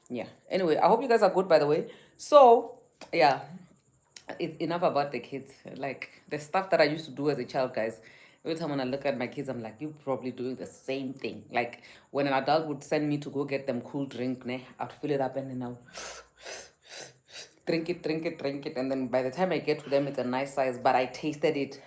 Yeah. Anyway, I hope you guys are good, by the way. So, yeah, it's enough about the kids. Like the stuff that I used to do as a child, guys. Every time when I look at my kids, I'm like, you're probably doing the same thing. Like when an adult would send me to go get them cool drink, I'd fill it up and then I'll drink it, drink it, drink it. And then by the time I get to them, it's a nice size, but I tasted it.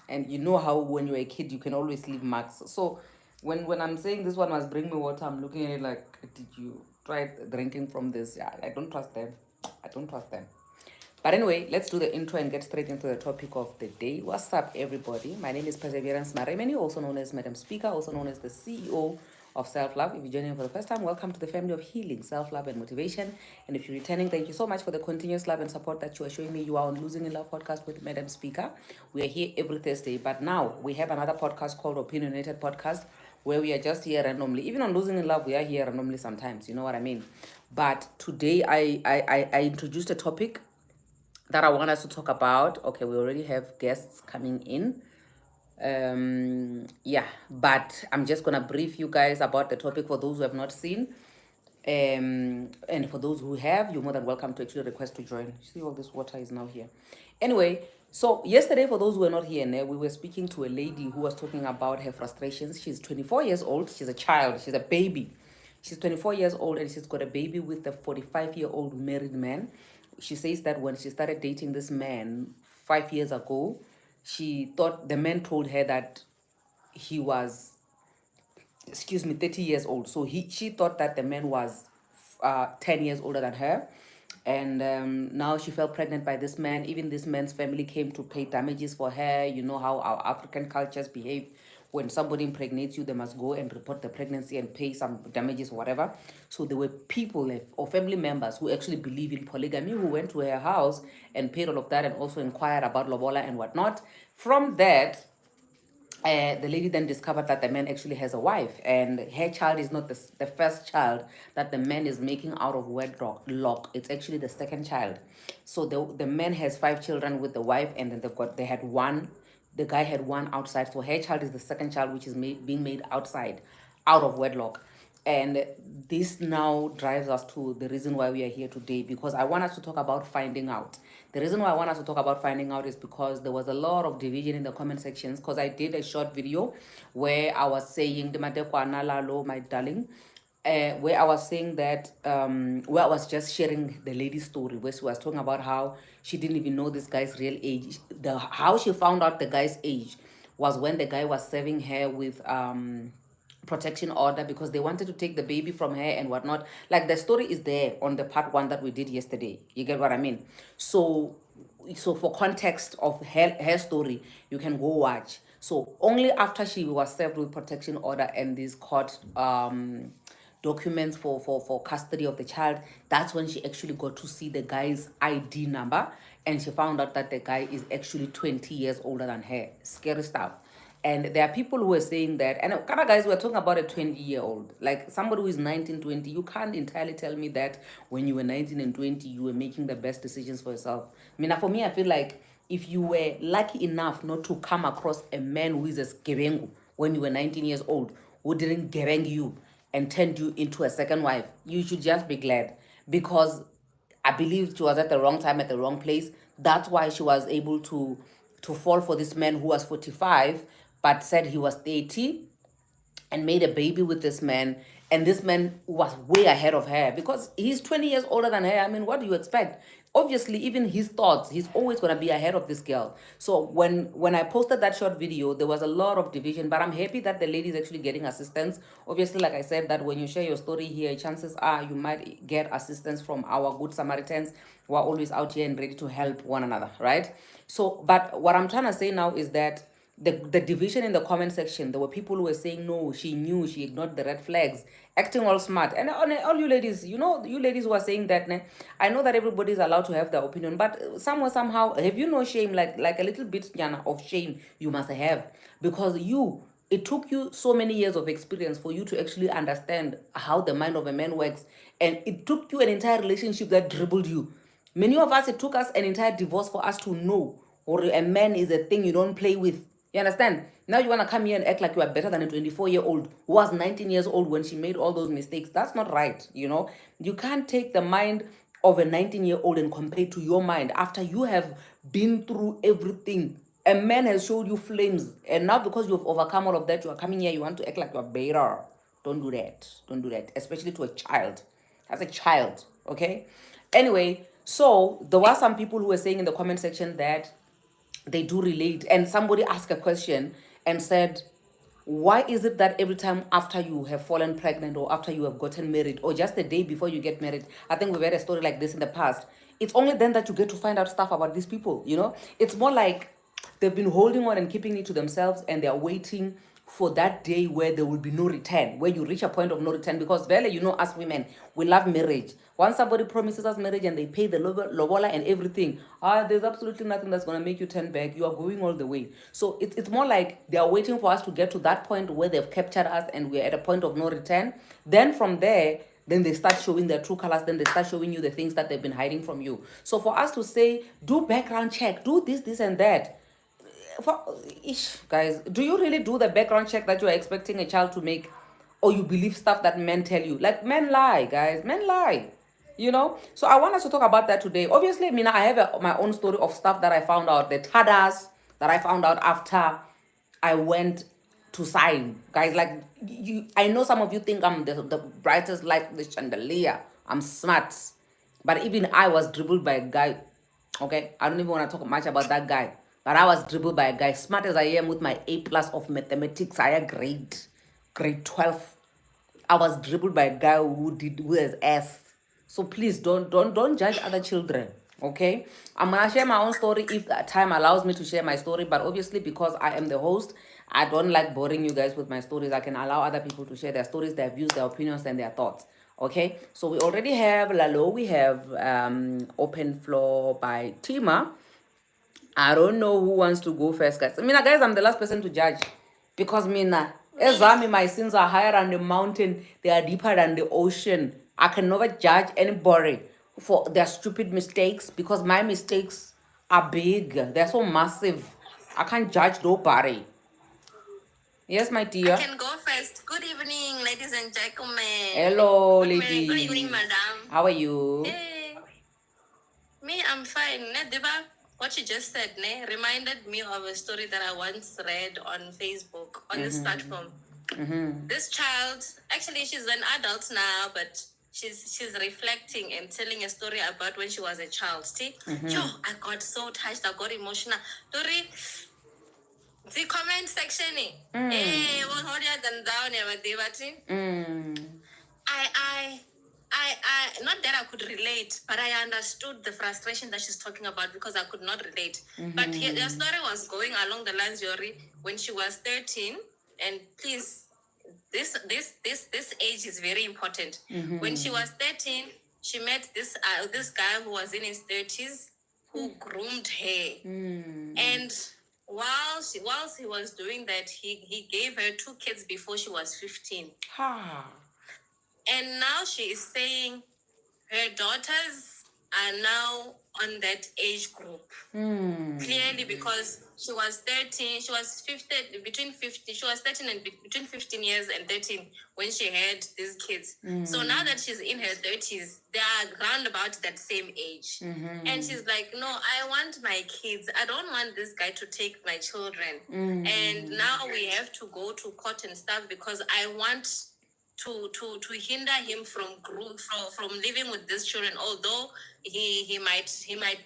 And you know how when you're a kid, you can always leave marks. So when I'm saying this one must bring me water, I'm looking at it like, did you try drinking from this? Yeah, I don't trust them. I don't trust them. But anyway, let's do the intro and get straight into the topic of the day. What's up, everybody? My name is Perseverance Maremeni, also known as Madam Speaker, also known as the CEO of Self Love. If you're joining for the first time, welcome to the family of healing, self love, and motivation. And if you're returning, thank you so much for the continuous love and support that you are showing me. You are on Losing in Love podcast with Madam Speaker. We are here every Thursday, but now we have another podcast called Opinionated Podcast, where we are just here randomly. Even on Losing in Love, we are here randomly sometimes. You know what I mean? But today, I introduced a topic that I want us to talk about. Okay, we already have guests coming in. Yeah, but I'm just gonna brief you guys about the topic for those who have not seen. And for those who have, you're more than welcome to actually request to join. See, all this water is now here. Anyway, so yesterday, for those who were not here, we were speaking to a lady who was talking about her frustrations. She's 24 years old. She's a child. She's a baby. She's 24 years old and she's got a baby with a 45-year-old married man. She says that when she started dating this man 5 years ago, she thought the man told her that he was, 30 years old. So she thought that the man was 10 years older than her. And now she fell pregnant by this man. Even this man's family came to pay damages for her. You know how our African cultures behave. When somebody impregnates you, they must go and report the pregnancy and pay some damages or whatever. So there were people or family members who actually believe in polygamy who went to her house and paid all of that and also inquired about lobola and whatnot. From that, the lady then discovered that the man actually has a wife, and her child is not the first child that the man is making out of wedlock. It's actually the second child. So the man has 5 children with the wife, and then they had one. The guy had one outside. So her child is the second child, which is being made outside, out of wedlock. And this now drives us to the reason why we are here today, because I want us to talk about finding out. The reason why I want us to talk about finding out is because there was a lot of division in the comment sections, because I did a short video where I was saying, my darling, where I was saying that, where I was just sharing the lady's story, where she was talking about how she didn't even know this guy's real age. How she found out the guy's age was when the guy was serving her with protection order because they wanted to take the baby from her and whatnot. Like the story is there on the part one that we did yesterday. You get what I mean? So for context of her story, you can go watch. So only after she was served with protection order and these court documents for custody of the child, that's when she actually got to see the guy's ID number, and she found out that the guy is actually 20 years older than her. Scary stuff. And there are people who are saying that, and kind of guys, we're talking about a 20-year-old, like somebody who is 19, 20. You can't entirely tell me that when you were 19 and 20, you were making the best decisions for yourself. I mean, for me, I feel like if you were lucky enough not to come across a man who is a skebengu when you were 19 years old, who didn't gebeng you and turned you into a second wife, you should just be glad, because I believe she was at the wrong time at the wrong place. That's why she was able to fall for this man who was 45 but said he was 30 and made a baby with this man. And this man was way ahead of her because he's 20 years older than her. I mean, what do you expect? Obviously, even his thoughts, he's always going to be ahead of this girl. So when I posted that short video, there was a lot of division, but I'm happy that the lady is actually getting assistance. Obviously, like I said, that when you share your story here, chances are you might get assistance from our good Samaritans who are always out here and ready to help one another, right? So, but what I'm trying to say now is that the division in the comment section, there were people who were saying, no, she knew, she ignored the red flags, acting all smart. And all you ladies, you ladies who are saying that, I know that everybody is allowed to have their opinion, but somewhere, somehow, have you no shame, like a little bit, Jana, of shame you must have, because it took you so many years of experience for you to actually understand how the mind of a man works. And it took you an entire relationship that dribbled you. Many of us, it took us an entire divorce for us to know, or a man is a thing you don't play with. You understand? Now you want to come here and act like you are better than a 24-year-old who was 19 years old when she made all those mistakes. That's not right, you know. You can't take the mind of a 19-year-old and compare it to your mind after you have been through everything. A man has showed you flames, and now because you've overcome all of that, you are coming here, you want to act like you're better. Don't do that. Don't do that, especially to a child. As a child, okay? Anyway, so there were some people who were saying in the comment section that they do relate, and somebody asked a question and said, why is it that every time after you have fallen pregnant or after you have gotten married or just the day before you get married, I think we've had a story like this in the past, it's only then that you get to find out stuff about these people, you know? It's more like they've been holding on and keeping it to themselves, and they're waiting for that day where there will be no return, where you reach a point of no return. Because really, you know, us women, we love marriage. Once somebody promises us marriage and they pay the lobola and everything, there's absolutely nothing that's going to make you turn back. You are going all the way. So it's more like they are waiting for us to get to that point where they've captured us and we're at a point of no return. Then from there, then they start showing their true colors. Then they start showing you the things that they've been hiding from you. So for us to say, do background check, do this and that, for guys, do you really do the background check that you are expecting a child to make, or you believe stuff that men tell you? Like, men lie, guys, men lie, you know. So I want us to talk about that today. Obviously, Mina, I have my own story of stuff that I found out, the tadas that I found out after I went to sign, guys. Like, you, I know some of you think I'm the brightest light, the chandelier, I'm smart, but even I was dribbled by a guy. Okay, I don't even want to talk much about that guy. But I was dribbled by a guy, smart as I am with my A plus of mathematics, higher grade 12. I was dribbled by a guy who has S. So please don't judge other children. Okay, I'm gonna share my own story if that time allows me to share my story. But obviously, because I am the host, I don't like boring you guys with my stories. I can allow other people to share their stories, their views, their opinions, and their thoughts. Okay, so we already have Lalo. We have open floor by Tima. I don't know who wants to go first, guys. I mean, guys, I'm the last person to judge because Ezami, my sins are higher than the mountain, they are deeper than the ocean. I can never judge anybody for their stupid mistakes because my mistakes are big. They're so massive. I can't judge nobody. Yes, my dear. I can go first. Good evening, ladies and gentlemen. Hello, Good lady. Good evening, madam. How are you? Hey. Me, I'm fine. Ne, Deba, what you just said reminded me of a story that I once read on Facebook on this platform. This child, actually, she's an adult now, but she's reflecting and telling a story about when she was a child. See, yo, I got so touched. I got emotional. Tori, the comment section, what harder than down, I not that I could relate, but I understood the frustration that she's talking about because I could not relate. But the story was going along the lines, Yori, when she was 13, and please, this age is very important. When she was 13, she met this guy who was in his 30s who groomed her. And whilst he was doing that, he gave her 2 kids before she was 15. And now she is saying her daughters are now on that age group. Clearly, because she was 13, she was 15, between 50, she was 13 and between 15 years and 13 when she had these kids. So now that she's in her 30s, they are round about that same age. And she's like, no, I want my kids. I don't want this guy to take my children. And now we have to go to court and stuff because I want to hinder him from living with these children, although he might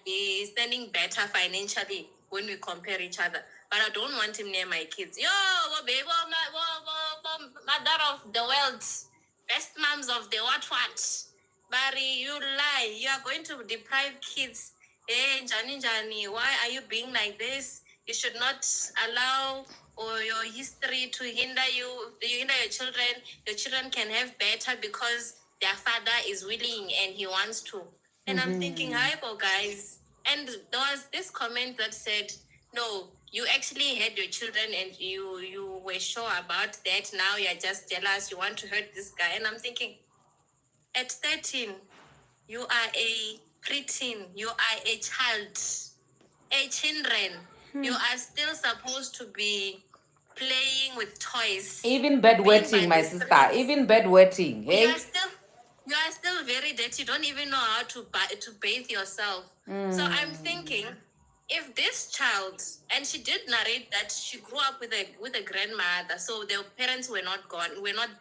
be standing better financially when we compare each other, but I don't want him near my kids. Yo, baby, mother of the world, best moms of the what. Barry, you lie. You are going to deprive kids. Hey, Jani, why are you being like this? You should not allow or your history to hinder you. You hinder your children. Your children can have better because their father is willing and he wants to. And I'm thinking, hi, guys. And there was this comment that said, no, you actually had your children and you were sure about that. Now you're just jealous. You want to hurt this guy. And I'm thinking, at 13, you are a preteen. You are a child, a children. You are still supposed to be playing with toys, Even being by bedwetting, my the sister. streets. Even bedwetting. You Hey? are still you are still very dirty. You don't even know how to bathe yourself. So I'm thinking, if this child, and she did narrate that she grew up with a grandmother, so their parents were not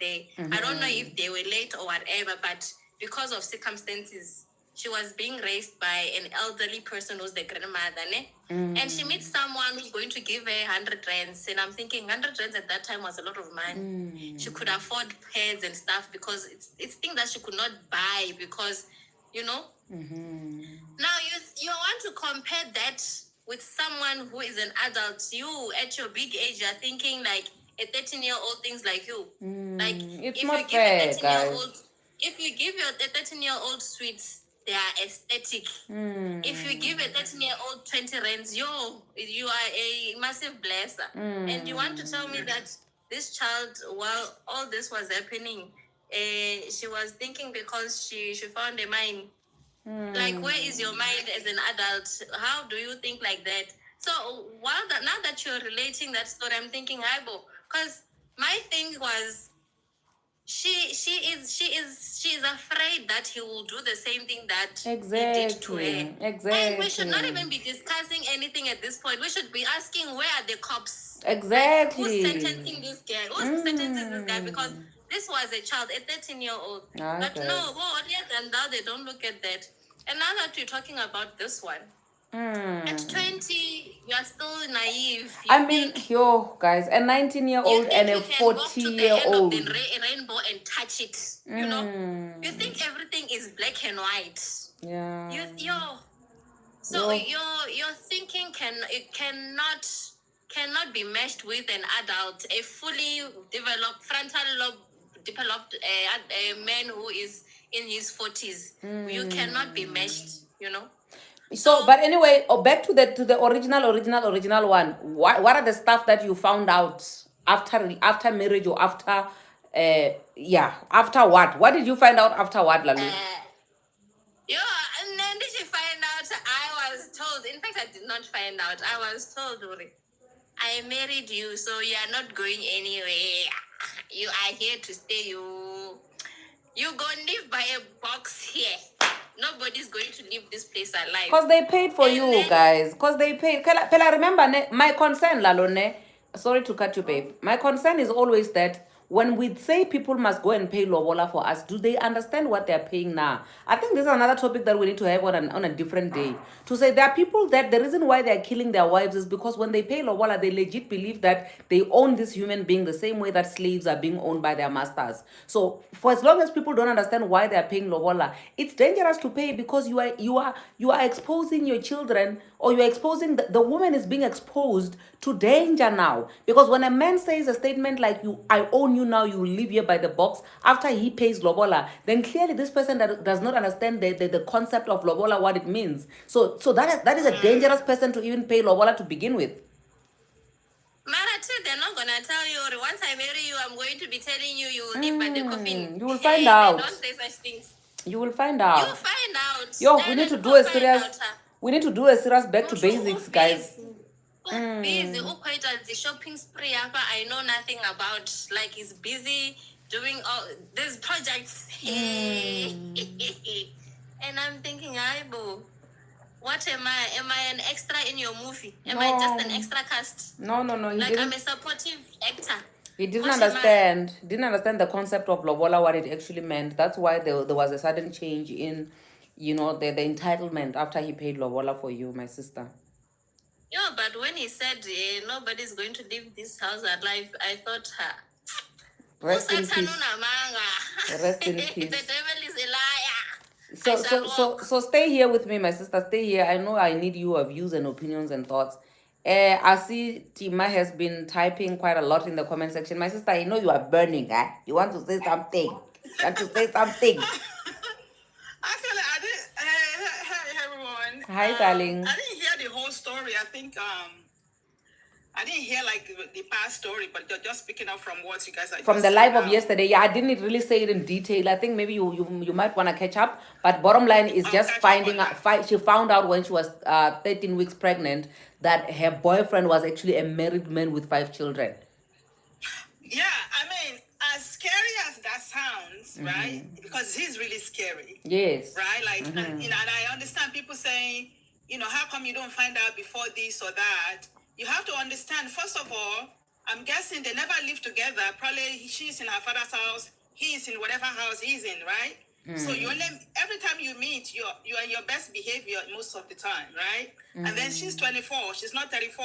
there. I don't know if they were late or whatever, but because of circumstances, she was being raised by an elderly person who's the grandmother, ne? And she meets someone who's going to give her 100 rands. And I'm thinking 100 rands at that time was a lot of money. She could afford pads and stuff because it's things that she could not buy because, you know. Now you want to compare that with someone who is an adult. You at your big age, you're thinking like a 13-year-old thinks like you. Like It's if you not give a fair, 13-year-old, guys. if you give your 13-year-old sweets, they are aesthetic. If you give a 13-year-old 20 rands, you are a massive blesser. And you want to tell me that this child, while all this was happening, she was thinking because she found a mine. Like, where is your mind as an adult? How do you think like that? So now that you're relating that story, I'm thinking, Aibo, because my thing was she is afraid that he will do the same thing that he did to her. And we should not even Exactly. be discussing anything at this point. We should be asking, where are the cops? Like, who's Exactly. sentencing this guy? Who's sentencing this guy? Because this was a child, a 13-year-old. Hi, But no, guys. well, yet and now they don't look at that. And now that we're talking about this one, at 20, you are still naive. I mean, yo, guys, a 19-year-old You old and think a you can walk to the end of the 40-year-old. rainbow and touch it. You know, you think everything is black and white. Yeah. So Yo. your thinking cannot be meshed with an adult, a fully developed frontal lobe developed man who is in his 40s. You cannot be meshed. You know. So, but anyway, back to the original one. What are the stuff that you found out after marriage or after yeah, after what? What did you find out after what, Lalu? And then did you find out? I was told. In fact, I did not find out. I was told, Uri, I married you, so you are not going anywhere. You are here to stay. You go live by a box here. Nobody's going to leave this place alive. Because they paid for And you, then, guys. Because they paid. Pela, remember, my concern, Lalone, sorry to cut you, babe. My concern is always that when we say people must go and pay lobola for us, do they understand what they're paying now? I think this is another topic that we need to have on a different day. To say there are people that the reason why they're killing their wives is because when they pay lobola, they legit believe that they own this human being the same way that slaves are being owned by their masters. So for as long as people don't understand why they're paying lobola, it's dangerous to pay because you are exposing your children, or you're exposing the woman is being exposed to danger now. Because when a man says a statement like, I own you now, you live here by the box, after he pays lobola, then clearly this person that does not understand the concept of lobola, what it means. So that is a dangerous person to even pay lobola to begin with. Mara, they're not gonna tell you. Once I marry you, I'm going to be telling you you will live by the coffin. You will find They out. don't say such things. You will find out. You find out. Yo, we need to do a serious. We need to do a serious back to Mutu basics, guys. Busy. Quite at the shopping spree. I know nothing about. Like he's busy doing all these projects. And I'm thinking, Aibo, what am I? Am I an extra in your movie? Am I just an extra cast? No. Like I'm a supportive actor. He didn't understand. Didn't understand the concept of lobola, what it actually meant. That's why there was a sudden change in, the entitlement after he paid lobola for you, my sister. Yeah, but when he said nobody's going to leave this house alive, I thought, Rest in peace. Rest in peace. The devil is a liar. So stay here with me, my sister. Stay here. I know I need your views and opinions and thoughts. I see Tima has been typing quite a lot in the comment section. My sister, I know you are burning, eh? You want to say something? You want to say something? Actually, I didn't. Hey, everyone. Hi, darling. I didn't hear the whole story. I think I didn't hear like the past story, but they're just picking up from what you guys are. From the live of yesterday, yeah, I didn't really say it in detail. I think maybe you might want to catch up. But bottom line is just finding out. She found out when she was 13 weeks pregnant that her boyfriend was actually a married man with 5 children. Yeah, I mean, as scary as that sounds, right? Because he's really scary. Yes. Right? Like, and, and I understand people saying, how come you don't find out before this or that? You have to understand, first of all, I'm guessing they never lived together. Probably she's in her father's house, he's in whatever house he's in, right? So you only every time you meet, you're in your best behavior most of the time, right? And then she's 24, she's not 34.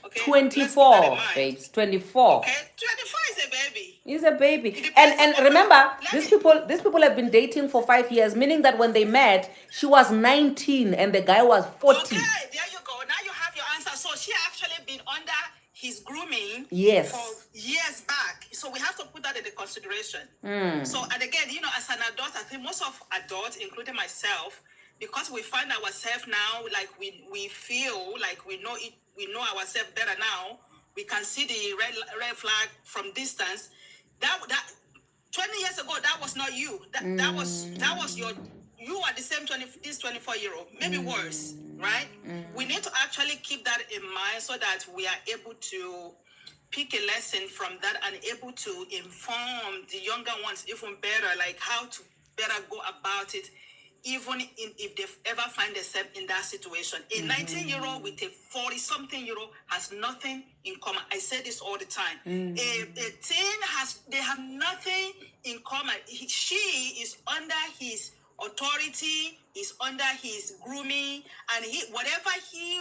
Okay, let's keep that in 24, mind. babes. 24. Okay, 24 is a baby. He's a baby. It And depends on what remember, let these me- people have been dating for 5 years, meaning that when they met, she was 19 and the guy was 40. Okay, there you go. Now you have your answer. So she actually been under his grooming Yes. for years back. So we have to put that into consideration. So, and again, as an adult, I think most of adults, including myself, because we find ourselves now, like we feel like we know it, we know ourselves better now. We can see the red flag from distance. That 20 years ago, that was not you. That was your. You are the same 24-year-old, maybe worse, right? We need to actually keep that in mind so that we are able to pick a lesson from that and able to inform the younger ones even better, like how to better go about it, even if they ever find themselves in that situation. A 19-year-old with a 40-something-year-old has nothing in common. I say this all the time. A teen they have nothing in common. She is under his authority, is under his grooming, and whatever he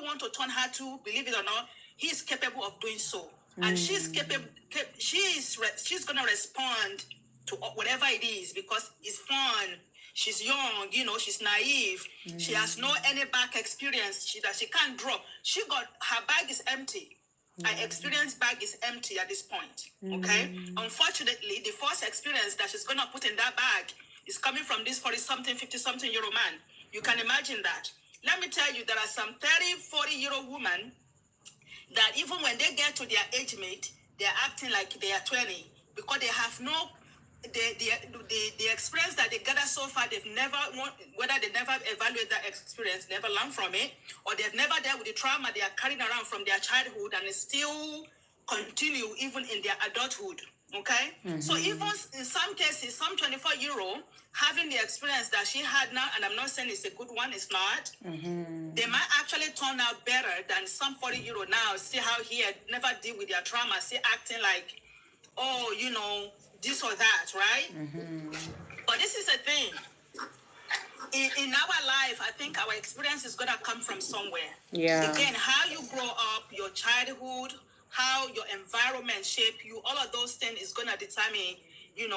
want to turn her to, believe it or not, he is capable of doing so. And she's capable. She's gonna respond to whatever it is because it's fun. She's young, she's naive. She has no any back experience. That she can't draw. Her bag is empty. Her experience bag is empty at this point. Okay. Unfortunately, the first experience that she's gonna put in that bag is coming from this 40-something, 50-something-year-old man. You can imagine that. Let me tell you, there are some 30, 40-year-old women that even when they get to their age mate, they're acting like they are 20 because they have no the experience that they gather so far. They've never whether they never evaluate that experience, never learn from it, or they've never dealt with the trauma they are carrying around from their childhood and still continue even in their adulthood. Okay, so even in some cases, some 24-year-old having the experience that she had now, and I'm not saying it's a good one, it's not. They might actually turn out better than some 40-year-old now. See how he had never deal with their trauma, see acting like, oh, this or that, right? But this is a thing. In our life, I think our experience is gonna come from somewhere. Yeah. Again, how you grow up, your childhood, how your environment shape you, all of those things is gonna determine,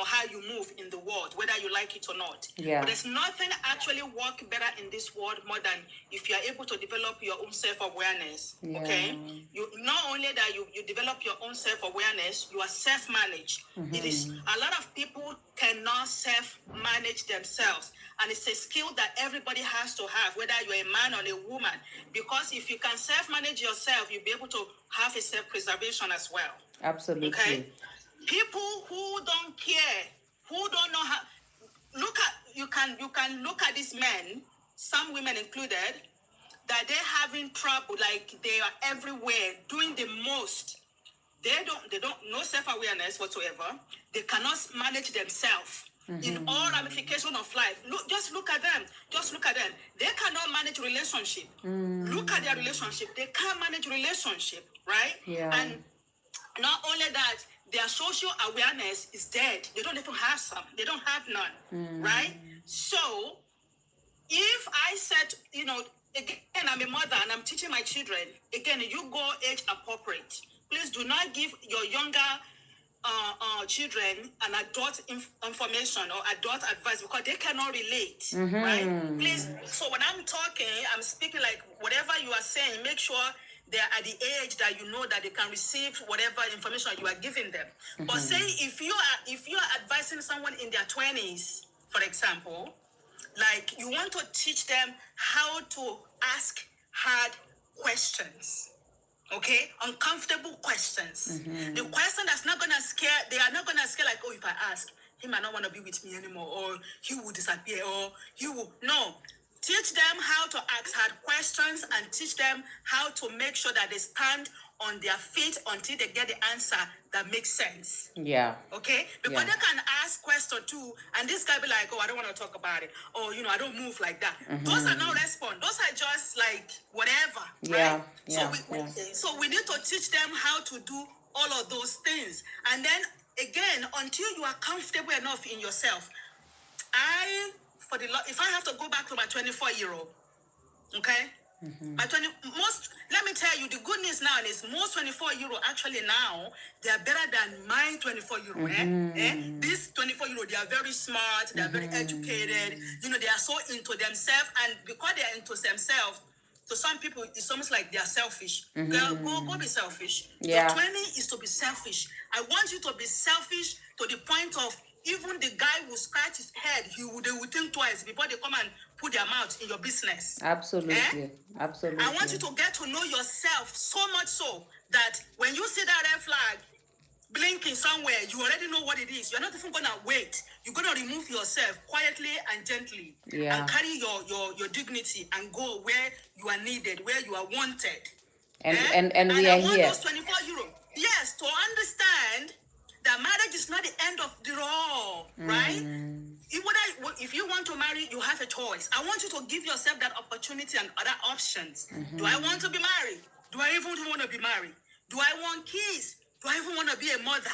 how you move in the world, whether you like it or not. Yeah. But there's nothing actually work better in this world more than if you are able to develop your own self-awareness. Yeah. Okay? You not only that you develop your own self-awareness, you are self-managed. It is a lot of people cannot self-manage themselves. And it's a skill that everybody has to have, whether you're a man or a woman. Because if you can self-manage yourself, you'll be able to have a self-preservation as well. Absolutely. Okay? People who don't care, who don't know how, you can look at these men, some women included, that they're having trouble, like they are everywhere, doing the most. They don't no self-awareness whatsoever. They cannot manage themselves in all ramifications of life. Just look at them. They cannot manage relationship. Look at their relationship. They can't manage relationship, right? Yeah. And not only that, their social awareness is dead. They don't even have some. They don't have none, right? So if I said, again, I'm a mother and I'm teaching my children, again, you go age appropriate. Please do not give your younger children an adult information or adult advice because they cannot relate, right? Please, so when I'm talking, I'm speaking like whatever you are saying, make sure they're at the age that you know that they can receive whatever information you are giving them. But say if you are advising someone in their 20s, for example, like you want to teach them how to ask hard questions. Okay, uncomfortable questions. The question that's not gonna scare. They are not gonna scare like, oh, if I ask, he might not want to be with me anymore, or he will disappear, or he will. No, teach them how to ask hard questions and teach them how to make sure that they stand on their feet until they get the answer that makes sense. Yeah. Okay? Because they can ask question too, and this guy be like, oh, I don't want to talk about it. Or, I don't move like that. Those are not response. Those are just like whatever, right? So we need to teach them how to do all of those things. And then again, until you are comfortable enough in yourself, if I have to go back to my 24-year-old, okay? Let me tell you, the good news now is most 24-year-old actually now, they are better than my 24-year-old. These 24-year-old, they are very smart, they are very educated, they are so into themselves, and because they are into themselves, to some people, it's almost like they are selfish. Girl, go be selfish. Your 20 is to be selfish. I want you to be selfish to the point of even the guy who scratch his head, they will think twice before they come and put their mouth in your business. Absolutely. Absolutely. I want you to get to know yourself so much so that when you see that red flag blinking somewhere, you already know what it is. You're not even gonna wait. You're gonna remove yourself quietly and gently, and carry your dignity and go where you are needed, where you are wanted. And we are I want here. those 24-year-old, yes, to understand that marriage is not the end of the road, right? If you want to marry, you have a choice. I want you to give yourself that opportunity and other options. Do I want to be married? Do I even want to be married? Do I want kids? Do I even want to be a mother?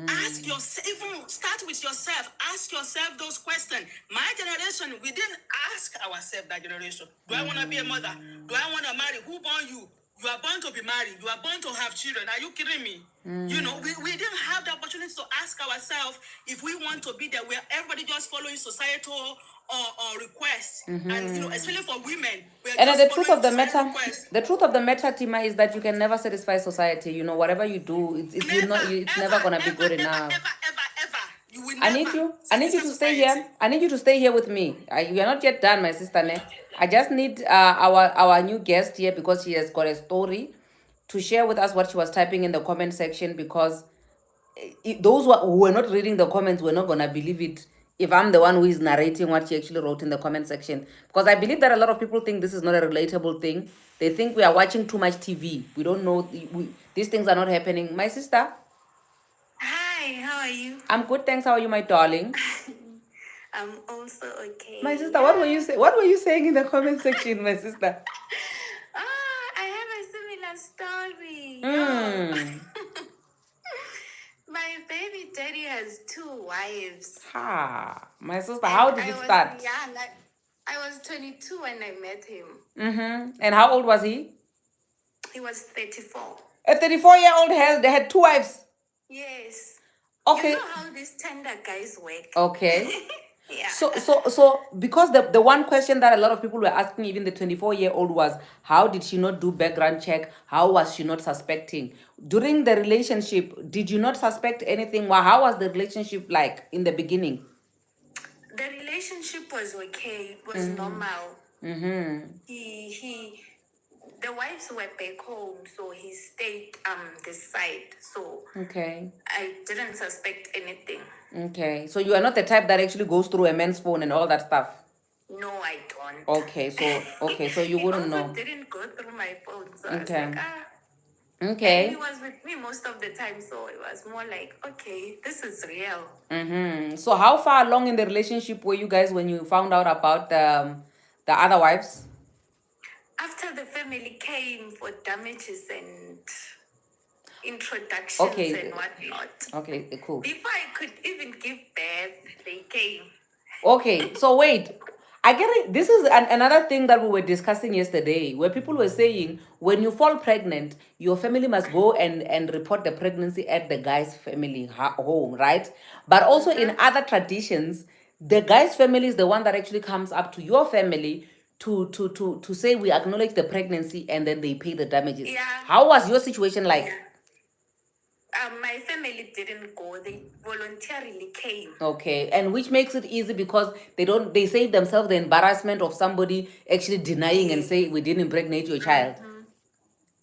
Ask yourself, even start with yourself. Ask yourself those questions. My generation, we didn't ask ourselves that generation. Do I want to be a mother? Do I want to marry? Who born you? You are born to be married. You are born to have children. Are you kidding me? We didn't have the opportunity to ask ourselves if we want to be there where everybody just following societal or requests. And, especially for women. And the truth of the matter, Tima, is that you can never satisfy society. Whatever you do, it's never gonna be good enough. You will I need you to stay here. I need you to stay here with me. We are not yet done, my sister. Ne? I just need our new guest here because she has got a story to share with us what she was typing in the comment section, because those who were not reading the comments were not gonna believe it if I'm the one who is narrating what she actually wrote in the comment section. Because I believe that a lot of people think this is not a relatable thing. They think we are watching too much TV. We don't know these things are not happening. My sister. Hi, how are you? I'm good, thanks. How are you, my darling? I'm also okay. My sister, what were you saying in the comment section, my sister? I have a similar story. My baby daddy has 2 wives. My sister, how did it start? I was 22 when I met him. And how old was he? He was 34. A 34-year-old had 2 wives? Yes. Okay. You know how these tender guys work. Okay. Yeah. So because the one question that a lot of people were asking, even the 24-year-old, was how did she not do background check? How was she not suspecting? During the relationship, did you not suspect anything? How was the relationship like in the beginning? The relationship was okay. It was normal. The wives were back home, so he stayed this side. So I didn't suspect anything. Okay, so you are not the type that actually goes through a man's phone and all that stuff. No, I don't. Okay, so you wouldn't know. He didn't go through my phone, so I was like, Okay. And he was with me most of the time, so it was more like, okay, this is real. So how far along in the relationship were you guys when you found out about the other wives? After the family came for damages and introductions and whatnot. Okay, cool. Before I could even give birth, they came. Okay, so wait. I get it. This is another thing that we were discussing yesterday, where people were saying when you fall pregnant, your family must go and report the pregnancy at the guy's family home, right? But also in other traditions, the guy's family is the one that actually comes up to your family to say we acknowledge the pregnancy, and then they pay the damages. Yeah. How was your situation like? Yeah. My family didn't go. They voluntarily came. Okay, and which makes it easy because they save themselves the embarrassment of somebody actually denying and say we didn't impregnate your child.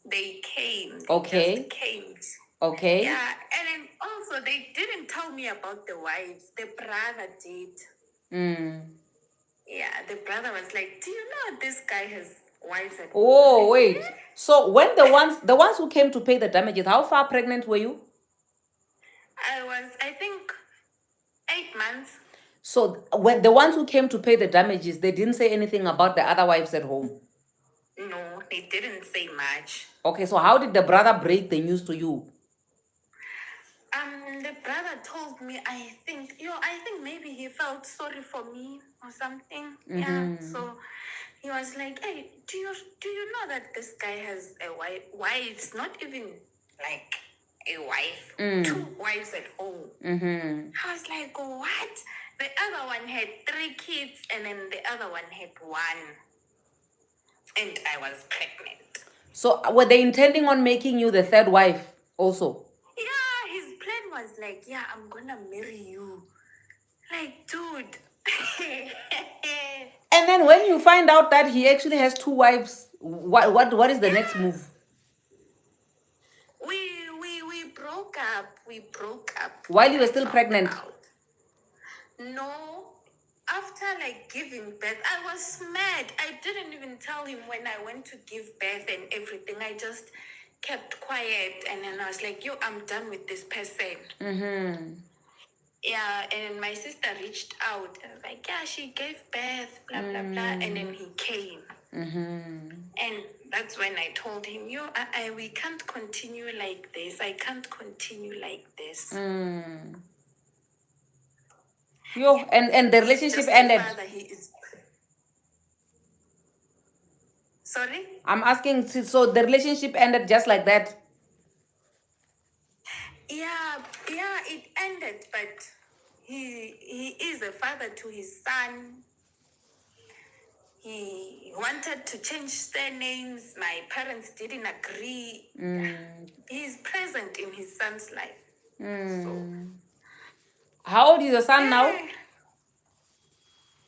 They came. Okay. Just came. Okay. Yeah, and then also they didn't tell me about the wives. The brother did. Yeah, the brother was like, "Do you know this guy has wives at home. Oh, wait. So when the ones who came to pay the damages, how far pregnant were you? I was, I think, 8 months. So when the ones who came to pay the damages, they didn't say anything about the other wives at home. No, they didn't say much. Okay, so how did the brother break the news to you? The brother told me, I think maybe he felt sorry for me or something. Yeah. So he was like, hey, do you know that this guy has a wife, not even like a wife, 2 wives at home. I was like, what? The other one had 3 kids and then the other one had 1. And I was pregnant. So were they intending on making you the third wife also? Yeah, his plan was like, yeah, I'm gonna marry you. Like, dude. And then when you find out that he actually has 2 wives, what is the next move? We broke up. We broke up. While you were I still found pregnant? out. No. After like giving birth, I was mad. I didn't even tell him when I went to give birth and everything. I just kept quiet and then I was like, yo, I'm done with this person. Yeah, and my sister reached out and was like, yeah, she gave birth, blah, blah, blah. And then he came. And that's when I told him, yo, we can't continue like this. I can't continue like this. Yo, and the relationship Just ended. father, he is. Sorry? I'm asking, so the relationship ended just like that? Yeah, it ended, but he is a father to his son. He wanted to change surnames. My parents didn't agree. He's present in his son's life. So, how old is your son now?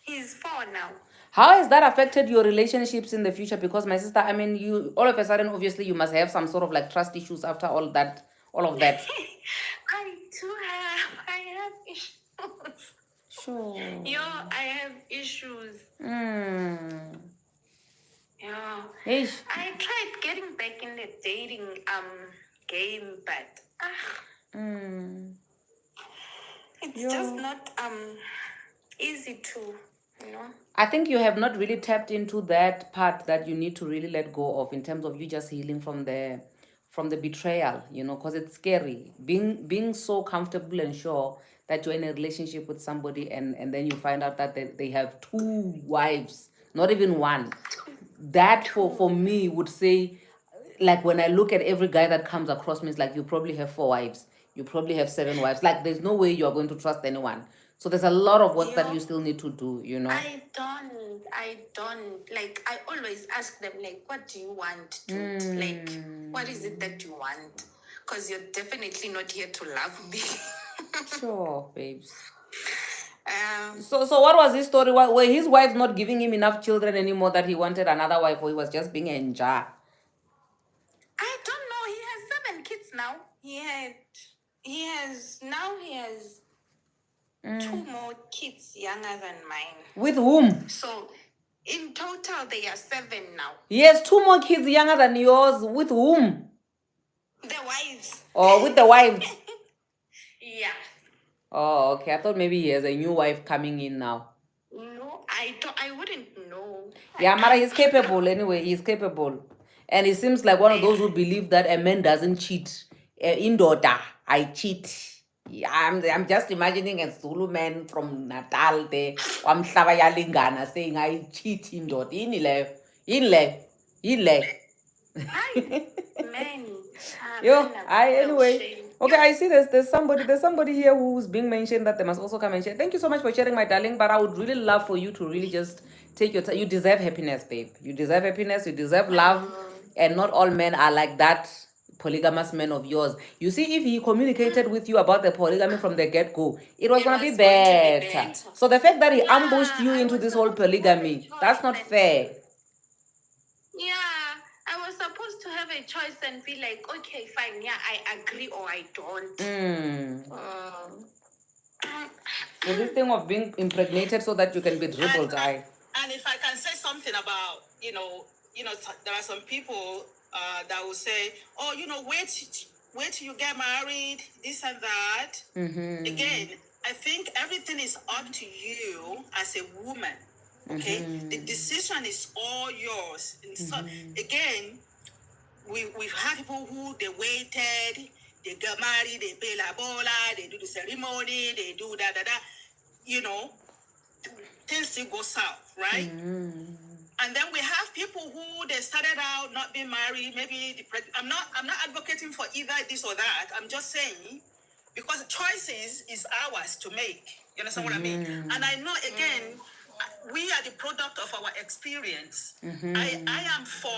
He's 4 now. How has that affected your relationships in the future? Because my sister, I mean, you all of a sudden, obviously, you must have some sort of like trust issues after all of that. I do have issues. Sure. Yo, I have issues. Yeah. Eish. I tried getting back in the dating game, but it's just not easy to, you know. I think you have not really tapped into that part that you need to really let go of in terms of you just healing from the betrayal, you know, because it's scary. Being so comfortable and sure that you're in a relationship with somebody and then you find out that they have 2 wives, not even 1. That for me would say, like when I look at every guy that comes across me, it's like you probably have 4 wives, you probably have 7 wives. Like there's no way you are going to trust anyone. So there's a lot of work that you still need to do, you know. I don't like. I always ask them like, what do you want to like? What is it that you want? Because you're definitely not here to love me. Sure, babes. So what was his story? Were his wife not giving him enough children anymore that he wanted another wife, or he was just being a jar? I don't know. He has 7 kids now. He has 2 more kids younger than mine. With whom? So in total they are 7 now. He has 2 more kids younger than yours. With whom? The wives. Oh, with the wives. Yeah. Oh, okay. I thought maybe he has a new wife coming in now. No, I wouldn't know. Yeah, Mara, he's capable anyway. He's capable. And he seems like one of those who believe that a man doesn't cheat. In daughter, I cheat. Yeah, I'm just imagining a Zulu man from Natal there, Kwamhlaba Yalingana, saying I cheat in daughter. Inle. Man. Yo, anyway. Okay, I see there's somebody here who's being mentioned that they must also come and share. Thank you so much for sharing, my darling. But I would really love for you to really just take your time. You deserve happiness, babe. You deserve happiness. You deserve love. And not all men are like that polygamous man of yours. You see, if he communicated with you about the polygamy from the get-go, it was gonna be better. So the fact that he ambushed you into this whole polygamy, that's not fair. Yeah, I was supposed to have a choice and be like, okay, fine, yeah, I agree or I don't. So this thing of being impregnated so that you can be dribbled, and if I can say something about, there are some people that will say, oh, wait till you get married, this and that. Again, I think everything is up to you as a woman. Okay, the decision is all yours. And so, again, we've had people who they waited, they got married, they pay la bola, they do the ceremony, they do da da da. You know, things still go south, right? And then we have people who they started out not being married, maybe I'm not advocating for either this or that. I'm just saying because choices is ours to make. You understand what I mean? And I know again, we are the product of our experience. I am for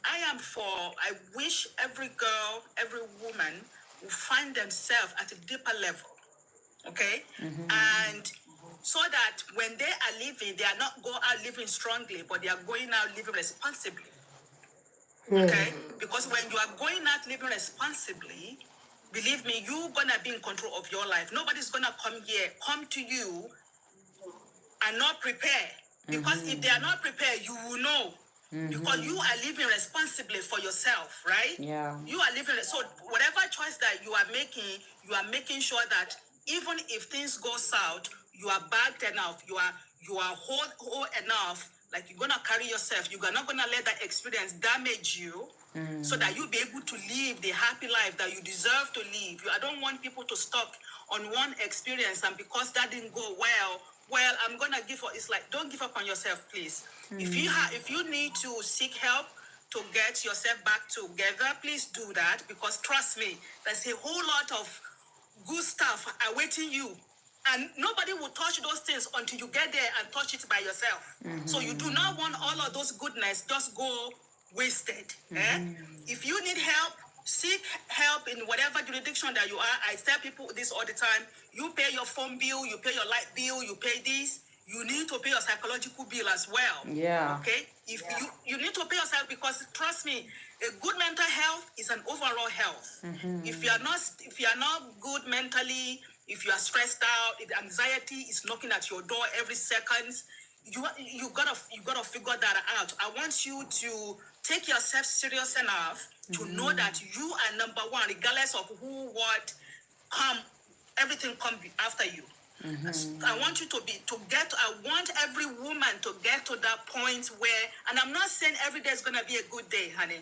I wish every girl, every woman will find themselves at a deeper level. Okay? And so that when they are living, they are not go out living strongly, but they are going out living responsibly. Okay? Because when you are going out living responsibly, believe me, you're gonna be in control of your life. Nobody's gonna come to you and not prepare. Because if they are not prepared, you will know. Because you are living responsibly for yourself, right? Yeah. You are living. So whatever choice that you are making sure that even if things go south, you are backed enough. You are whole enough. Like you're gonna carry yourself. You are not gonna let that experience damage you. So that you'll be able to live the happy life that you deserve to live. I don't want people to stuck on one experience, and because that didn't go well, I'm gonna give up. It's like, don't give up on yourself, please. If you need to seek help to get yourself back together, please do that, because trust me, there's a whole lot of good stuff awaiting you. And nobody will touch those things until you get there and touch it by yourself. So you do not want all of those goodness just go wasted. If you need help, seek help in whatever jurisdiction that you are. I tell people this all the time. You pay your phone bill, you pay your light bill, you pay this. You need to pay your psychological bill as well. Yeah. Okay? If you need to pay yourself, because trust me, a good mental health is an overall health. If you are not good mentally, if you are stressed out, if anxiety is knocking at your door every second, you gotta figure that out. I want you to take yourself serious enough to know that you are number one, regardless of who, what, everything come after you. I want you I want every woman to get to that point where, and I'm not saying every day is gonna be a good day, honey.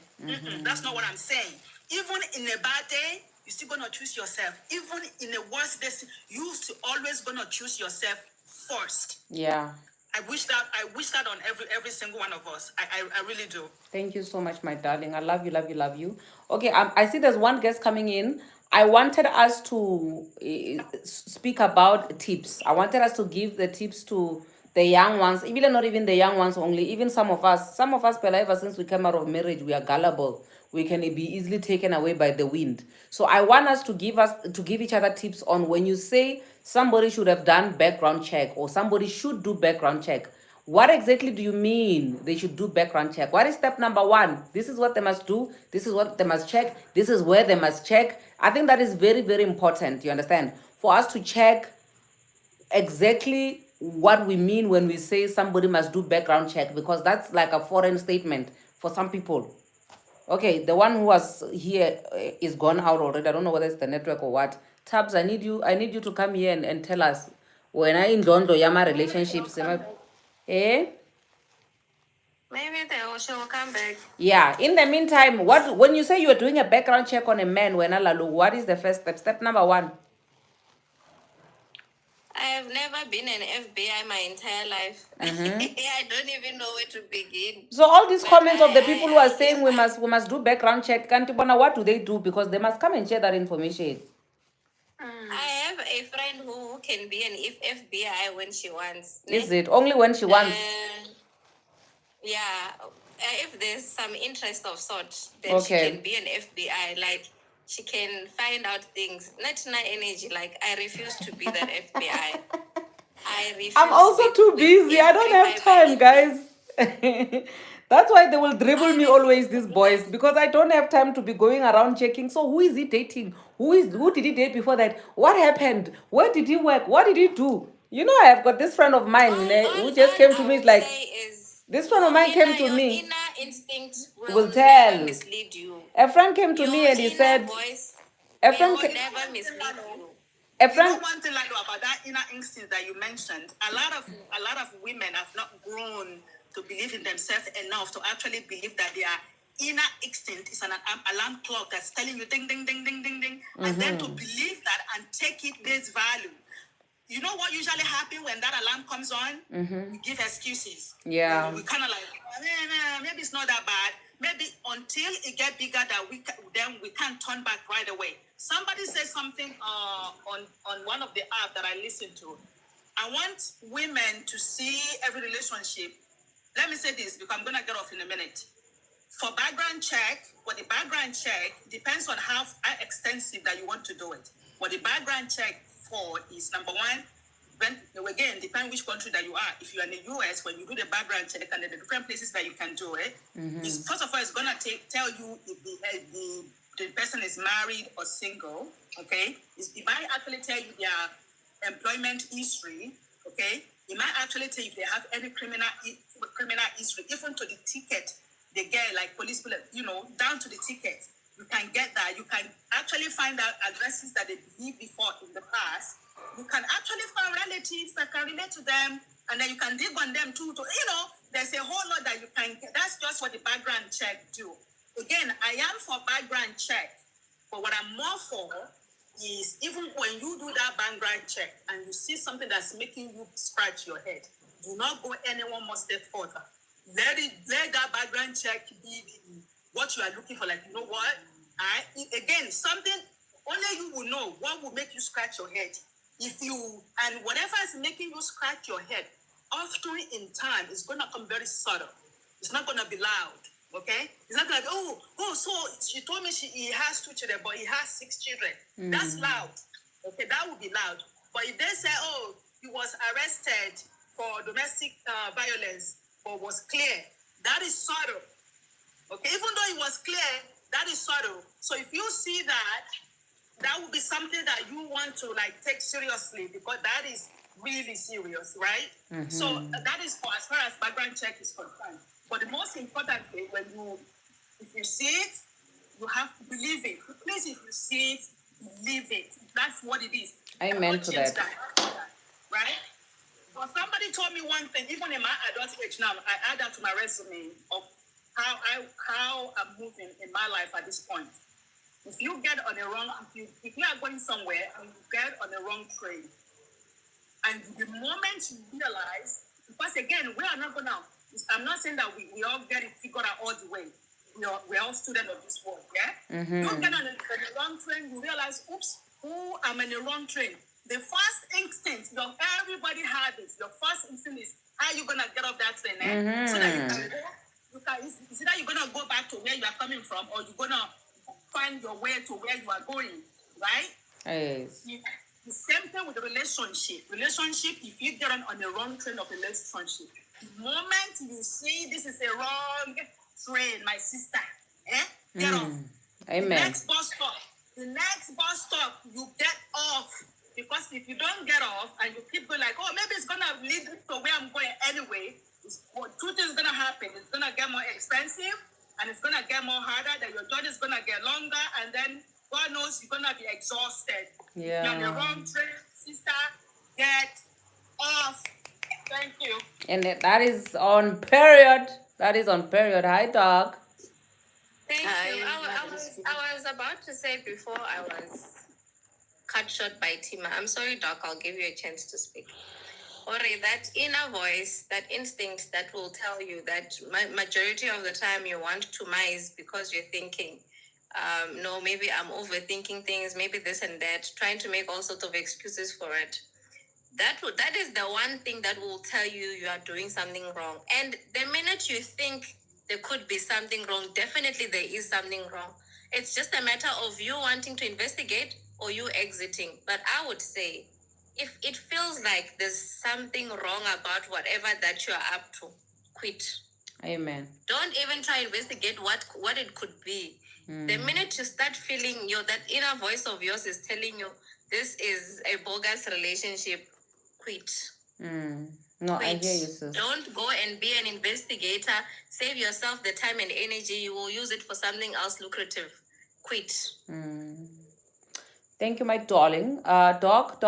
That's not what I'm saying. Even in a bad day, you're still gonna choose yourself. Even in a worst day, you're still always gonna choose yourself first. Yeah. I wish that on every single one of us. I really do. Thank you so much, my darling. I love you, love you, love you. Okay, I see there's one guest coming in. I wanted us to speak about tips. I wanted us to give the tips to the young ones, even not even the young ones only, even some of us, Pela, ever since we came out of marriage, we are gullible. We can be easily taken away by the wind. So I want us to give each other tips on when you say somebody should have done background check or somebody should do background check. What exactly do you mean they should do background check? What is step number one? This is what they must do. This is what they must check. This is where they must check. I think that is very, very important, you understand, for us to check exactly what we mean when we say somebody must do background check, because that's like a foreign statement for some people. Okay, the one who was here is gone out already. I don't know whether it's the network or what. Tabs, I need you to come here and tell us when I in Dondo Yama relationships. Eh? Maybe she will come back. Yeah. In the meantime, when you say you are doing a background check on a man, what is the first step? Step number one. I have never been an FBI my entire life. I don't even know where to begin. So all these comments of the people who are saying we must do background check, what do they do? Because they must come and share that information. I have a friend who can be an FBI when she wants. Is it only when she wants? Yeah. If there's some interest of sort, then she can be an FBI. Like, she can find out things. Not energy. Like, I refuse to be that FBI. I refuse. I'm also too busy. I don't have time, guys. That's why they will dribble me always, these boys, because I don't have time to be going around checking. So who is he dating? Who did he date before that? What happened? Where did he work? What did he do? You know, I have got this friend of mine who just came to me. It's like, This one of mine came to Your me. inner instinct Will will tell. never mislead you. A friend came to Your me and he inner said, voice a will friend, never mislead you. a You know friend, one thing like about that inner instinct that you mentioned, a lot of women have not grown to believe in themselves enough to actually believe that their inner instinct is an alarm clock that's telling you ding ding ding ding ding ding, and then to believe that and take it face value. You know what usually happens when that alarm comes on? We give excuses. Yeah. We kind of like, maybe it's not that bad. Maybe until it gets bigger that then we can't turn back right away. Somebody said something on one of the apps that I listen to. I want women to see every relationship. Let me say this because I'm going to get off in a minute. For background check, what the background check depends on how extensive that you want to do it. What the background check for is number one, when again, depending which country that you are. If you are in the US, when you do the background check and the different places that you can do it, is first of all, it's gonna tell you if the person is married or single. Okay, it might actually tell you their employment history. Okay, it might actually tell you if they have any criminal history, even to the ticket they get, like police, down to the ticket. You can get that. You can actually find out addresses that they lived before in the past. You can actually find relatives that can relate to them, and then you can dig on them too. There's a whole lot that you can get. That's just what the background check do. Again, I am for background check, but what I'm more for is even when you do that background check and you see something that's making you scratch your head, do not go anyone more step further. Let that background check be what you are looking for. Like, you know what? Again, something only you will know what will make you scratch your head. And whatever is making you scratch your head, often in time, it's going to come very subtle. It's not going to be loud. Okay? It's not like, so she told me he has 2 children, but he has 6 children. That's loud. Okay, that would be loud. But if they say, he was arrested for domestic violence, but was clear, that is subtle. Okay, even though it was clear, that is subtle. So if you see that would be something that you want to take seriously because that is really serious, right? So that is for as far as background check is concerned. But the most important thing, if you see it, you have to believe it. Please, if you see it, believe it. That's what it is. Amen to that. Right? But somebody told me one thing, even in my adult age now, I add that to my resume of how I'm moving in my life at this point. If you get on the wrong, if you are going somewhere and you get on the wrong train, and the moment you realize, because again, we are not gonna, I'm not saying that we all get it figured out all the way. We're all students of this world, yeah? You get on the wrong train, you realize, oops, I'm in the wrong train. The first instinct, everybody has it. Your first instinct is how you gonna get off that train, so that you can go. Is it that you're gonna go back to where you are coming from, or you're gonna find your way to where you are going, right? Yes. The same thing with the relationship. If you get on the wrong train of relationship, the moment you see this is a wrong train, my sister, get off. Amen. The next bus stop, you get off. Because if you don't get off and you keep going maybe it's going to lead to where I'm going anyway, 2 things going to happen. It's going to get more expensive and it's going to get more harder. Then your journey is going to get longer and then God knows you're going to be exhausted. Yeah. You're on the wrong train, sister. Get off. Thank you. And that is on period. That is on period. Hi, Doc. Thank you. I was about to say before I was cut short by Tima. I'm sorry, Doc. I'll give you a chance to speak. Ori, that inner voice, that instinct that will tell you that majority of the time you want to mise because you're thinking, no, maybe I'm overthinking things, maybe this and that, trying to make all sorts of excuses for it. That is the one thing that will tell you are doing something wrong. And the minute you think there could be something wrong, definitely there is something wrong. It's just a matter of you wanting to investigate or you exiting. But I would say, if it feels like there's something wrong about whatever that you're up to, quit. Amen. Don't even try to investigate what it could be. The minute you start feeling that inner voice of yours is telling you this is a bogus relationship, quit. No, I Quit. hear you, sis. Don't go and be an investigator. Save yourself the time and energy. You will use it for something else lucrative. Quit. Thank you, my darling. Doc.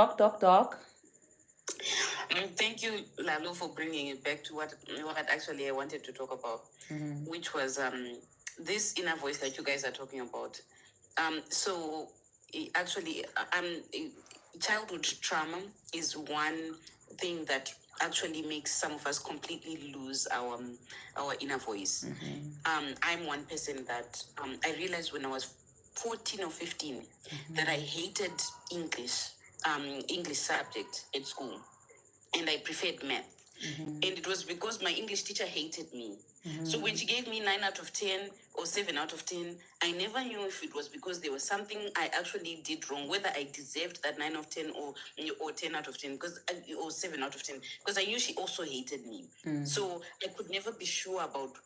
Thank you, Lalo, for bringing it back to what actually I wanted to talk about, which was this inner voice that you guys are talking about. Actually, childhood trauma is one thing that actually makes some of us completely lose our inner voice. I'm one person that I realized when I was 14 or 15 that I hated English, English subject at school, and I preferred math. And it was because my English teacher hated me. So when she gave me 9 out of 10 or 7 out of 10, I never knew if it was because there was something I actually did wrong, whether I deserved that 9 of 10 or 10 out of 10, or 7 out of 10, because I knew she also hated me. So I could never be sure about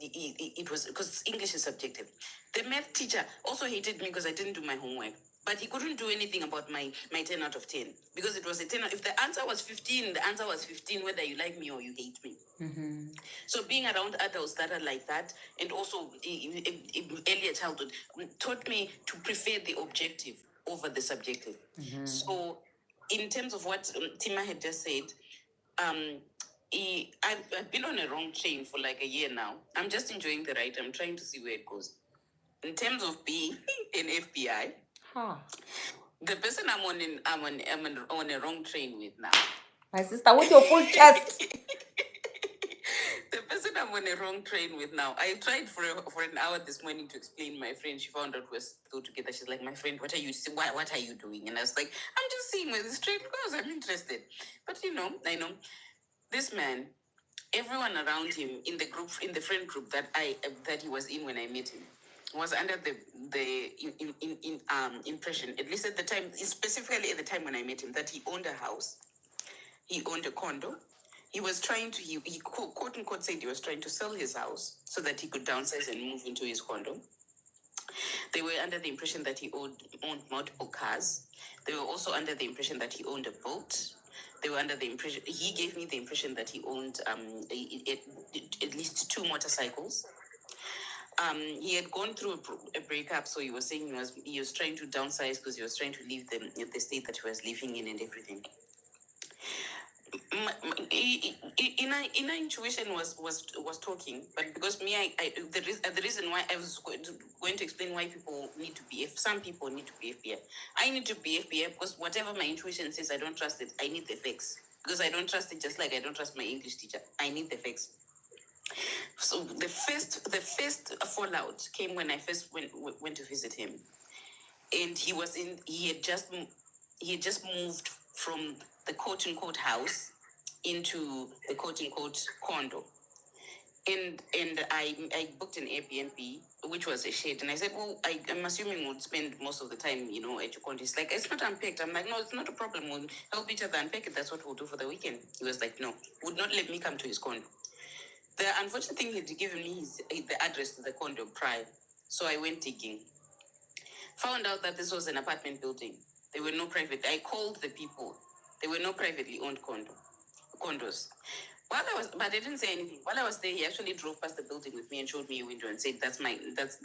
it was because English is subjective. The math teacher also hated me because I didn't do my homework. But he couldn't do anything about my 10 out of 10 because it was a 10. If the answer was 15, the answer was 15, whether you like me or you hate me. So being around adults that are like that, and also earlier childhood, taught me to prefer the objective over the subjective. So in terms of what Tima had just said, I've been on a wrong train for like a year now. I'm just enjoying the ride. I'm trying to see where it goes. In terms of being an FBI, the person I'm on a wrong train with now. My sister, with your full chest. The person I'm on a wrong train with now. I tried for an hour this morning to explain my friend. She found out we're still together. She's like, my friend, what are you doing? And I was like, I'm just seeing where this train goes. I'm interested. But I know this man, everyone around him in the friend group that he was in when I met him, was under the impression, at least at the time, specifically at the time when I met him, that he owned a house, he owned a condo. He was trying to, he quote unquote said he was trying to sell his house so that he could downsize and move into his condo. They were under the impression that he owned multiple cars. They were also under the impression that he owned a boat. They were under the impression, he gave me the impression that he owned at least 2 motorcycles. He had gone through a breakup, so he was saying he was trying to downsize because he was trying to leave the state that he was living in and everything. Inner intuition was talking, but because me, the reason why I was going to explain why people need to be, if some people need to be FBI, I need to be FBI because whatever my intuition says, I don't trust it. I need the facts because I don't trust it. Just like I don't trust my English teacher, I need the facts. So the first fallout came when I first went to visit him, and he had just moved from the quote unquote house into the quote unquote condo. And I booked an Airbnb, which was a shed. And I said, well, I'm assuming we'll spend most of the time, at your condo. He's like, it's not unpacked. I'm like, no, it's not a problem. We'll help each other unpack it. That's what we'll do for the weekend. He was like, no, would not let me come to his condo. The unfortunate thing, he'd given me the address to the condo prior. So I went digging. Found out that this was an apartment building. There were no private. I called the people. There were no privately owned condos. But I didn't say anything. While I was there, he actually drove past the building with me and showed me a window and said, "That's mine. That's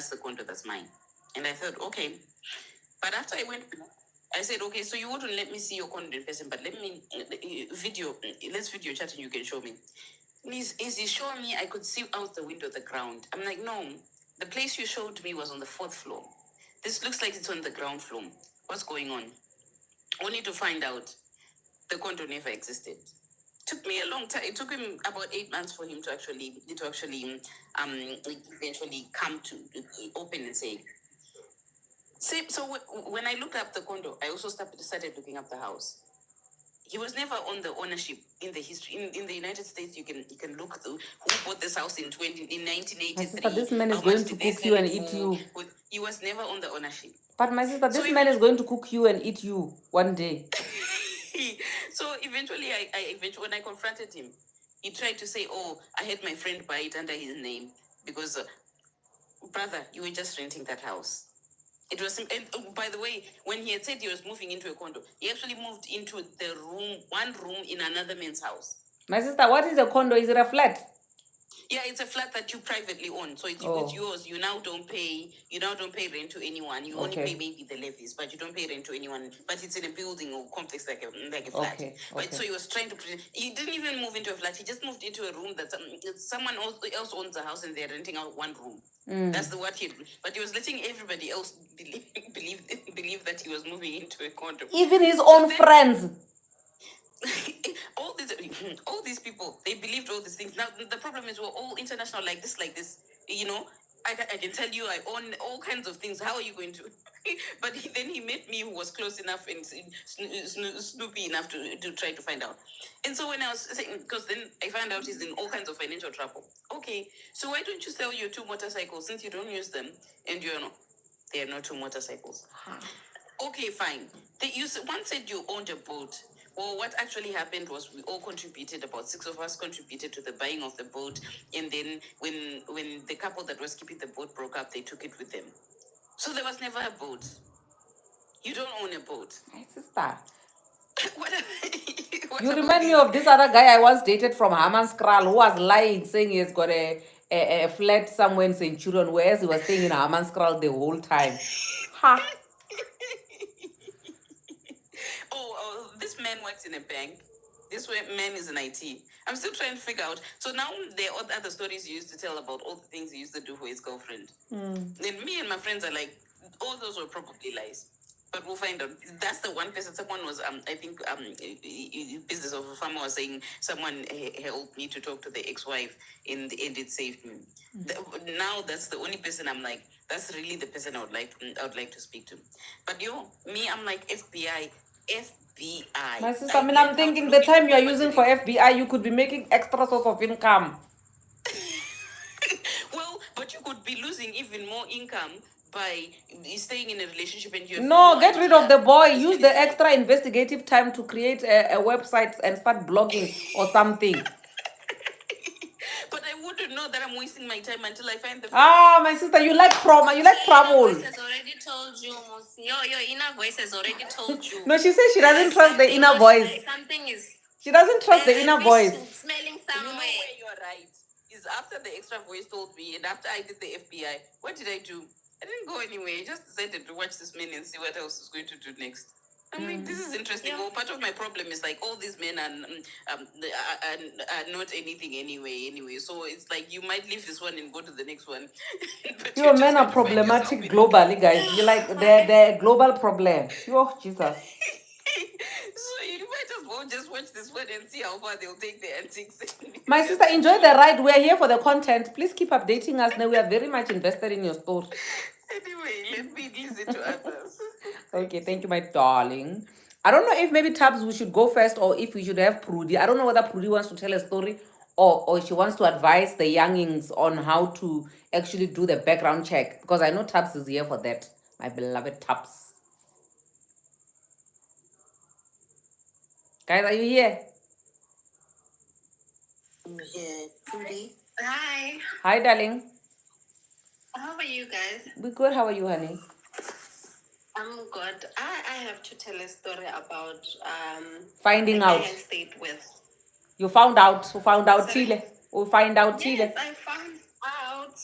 the condo. That's mine." And I thought, okay. But after I went, I said, okay, so you wouldn't let me see your condo in person, but let me let's video chat and you can show me. Is he showing me I could see out the window the ground? I'm like, no, the place you showed me was on the 4th floor. This looks like it's on the ground floor. What's going on? Only to find out the condo never existed. Took me a long time. It took him about 8 months for him to actually eventually come to open and say. So when I looked up the condo, I also started looking up the house. He was never on the ownership in the history. In the United States, you can look through who bought this house in 1983. My sister, this man is How much going to did they cook sell you and it eat for? you. He was never on the ownership. But my sister, So this man is going to cook you and eat you one day. So eventually, when I confronted him, he tried to say, "Oh, I had my friend buy it under his name because, brother, you were just renting that house." It was, and by the way, when he had said he was moving into a condo, he actually moved into one room in another man's house. My sister, what is a condo? Is it a flat? Yeah, it's a flat that you privately own, so it's Oh. yours. You now don't pay rent to anyone. You only Okay. pay maybe the levies, but you don't pay rent to anyone. But it's in a building or complex like a flat. Okay, But okay. so he was trying to he didn't even move into a flat. He just moved into a room that someone else owns a house and they're renting out one room. That's what he. But he was letting everybody else believe that he was moving into a condo. Even his own friends. all these people, they believed all these things. Now the problem is we're all international, like this. I can tell you I own all kinds of things. How are you going to? But then he met me, who was close enough and snoopy enough to try to find out. And so when I was saying, because then I found out he's in all kinds of financial trouble. Okay, so why don't you sell your 2 motorcycles since you don't use them and they are not 2 motorcycles? Okay, fine. You once said you owned a boat. Well, what actually happened was we all contributed. About 6 of us contributed to the buying of the boat, and then when the couple that was keeping the boat broke up, they took it with them. So there was never a boat. You don't own a boat. My sister. what You remind me of this other guy I once dated from Hammanskraal who was lying, saying he's got a flat somewhere in Centurion, whereas he was staying in Hammanskraal the whole time. Ha! This man works in a bank. This man is in IT. I'm still trying to figure out. So now there are other stories he used to tell about all the things he used to do for his girlfriend. Then me and my friends are like, all those were probably lies. But we'll find out. That's the one person. Someone was, I think, business of a farmer was saying someone helped me to talk to the ex-wife, in the end it saved me. Now that's the only person I'm like, that's really the person I would like to speak to. But I'm like FBI. My sister, I'm thinking the time you are using for FBI, you could be making extra source of income. Well, but you could be losing even more income by staying in a relationship and you No, get rid of the boy. Use the extra investigative time to create a website and start blogging or something. But I wouldn't know that I'm wasting my time until I find the. My sister, you like trauma. You like trouble. Your inner voice has already told you. Your inner voice has already told you. No, she says she doesn't trust the inner voice. Something is. She doesn't trust the inner voice. Smelling somewhere. Where you're right is after the extra voice told me, and after I did the FBI. What did I do? I didn't go anywhere. I just decided to watch this man and see what else is going to do next. I'm like, this is interesting. Well, part of my problem is like all these men are not anything anyway. So it's like you might leave this one and go to the next one. Your men are problematic globally, guys. You're like they're a global problem. Oh, Jesus. So you might as well just watch this one and see how far they'll take the antics. My sister, enjoy the ride. We're here for the content. Please keep updating us. Now we are very much invested in your story. Anyway, let me listen to others. Okay, thank you, my darling. I don't know if maybe Tabs we should go first or if we should have Prudy. I don't know whether Prudy wants to tell a story or she wants to advise the youngings on how to actually do the background check, because I know Tabs is here for that. My beloved Tabs. Guys, are you here? Yeah, Prudy. Hi. Hi, darling. How are you guys? We're good. How are you, honey? I'm good. I have to tell a story about finding the out. guy I stayed with. You found out. You found out, Sorry? Chile. We find out, Chile. Yes, I found out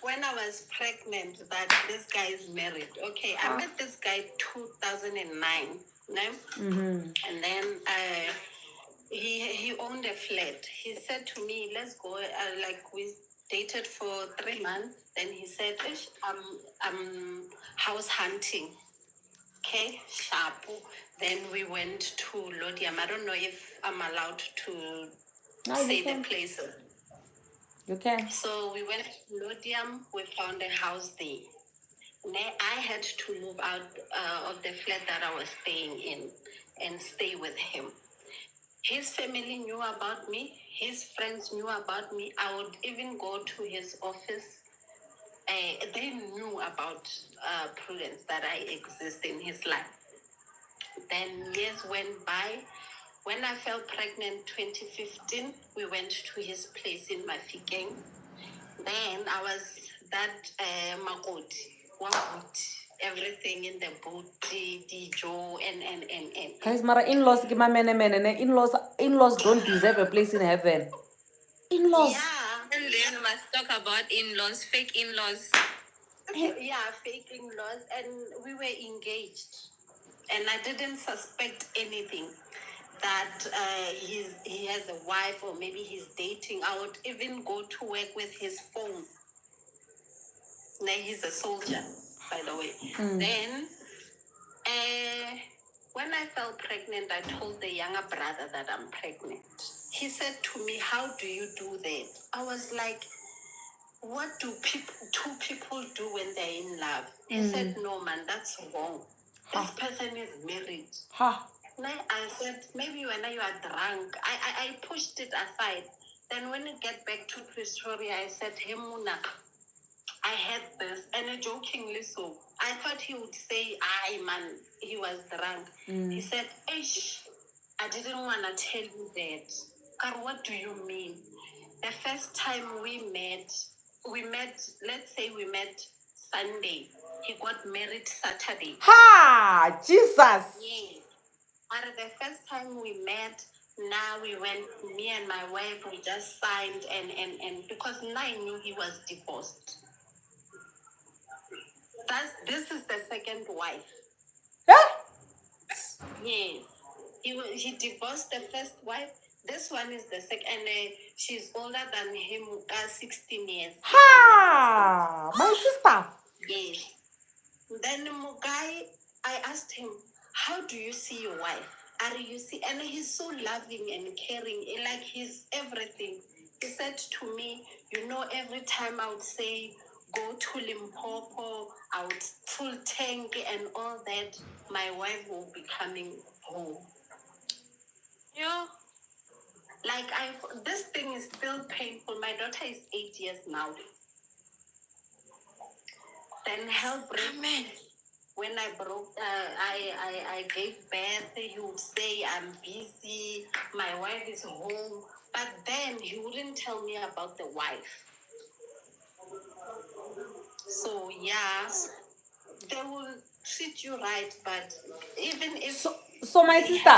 when I was pregnant that this guy is married. Okay, I met this guy 2009. No? And then he owned a flat. He said to me, let's go. We dated for 3 months. Then he said, I'm house hunting. Okay, sharp. Then we went to Lodium. I don't know if I'm allowed to say the place. You can. So we went to Lodium. We found a house there. And I had to move out of the flat that I was staying in and stay with him. His family knew about me. His friends knew about me. I would even go to his office. They knew about Prudence, that I exist in his life. Then years went by. When I fell pregnant 2015, we went to his place in Mafikeng. Then I was that Makoti, Wahut, everything in the booty, the jaw, and. Guys, mara in-laws, in-laws don't deserve a place in heaven. In-laws. Yeah. And then we must talk about in-laws, fake in-laws. Yeah, fake in-laws, and we were engaged, and I didn't suspect anything that he has a wife or maybe he's dating. I would even go to work with his phone. Now he's a soldier, by the way. Then, when I fell pregnant, I told the younger brother that I'm pregnant. He said to me, "How do you do that?" I was like, "What do two people do when they're in love?" He said, "No, man, that's wrong. This person is married." I said, "Maybe when you are drunk." I pushed it aside. Then when you get back to Pretoria, I said, "Hey, Muna, I had this," and jokingly so. I thought he would say, "Aye, man, he was drunk." He said, "Ish, I didn't want to tell you that." Kar, what do you mean? The first time we met, let's say we met Sunday. He got married Saturday. Ha! Jesus! Yeah. But the first time we met, now we went, me and my wife, we just signed and because now I knew he was divorced. This is the second wife. Huh? Yes. He divorced the first wife. This one is the second, and she's older than him, 16 years. Ha! My sister. Yes. Then Mugai, I asked him, "How do you see your wife? Are you see?" And he's so loving and caring, like he's everything. He said to me, every time I would say, "Go to Limpopo," I would full tank and all that, my wife will be coming home. Yeah. Like this thing is still painful. My daughter is 8 years now. Then hell break. Amen. When I broke, I gave birth. He would say, "I'm busy. My wife is home." But then he wouldn't tell me about the wife. So yeah, they will treat you right, but even if So my sister,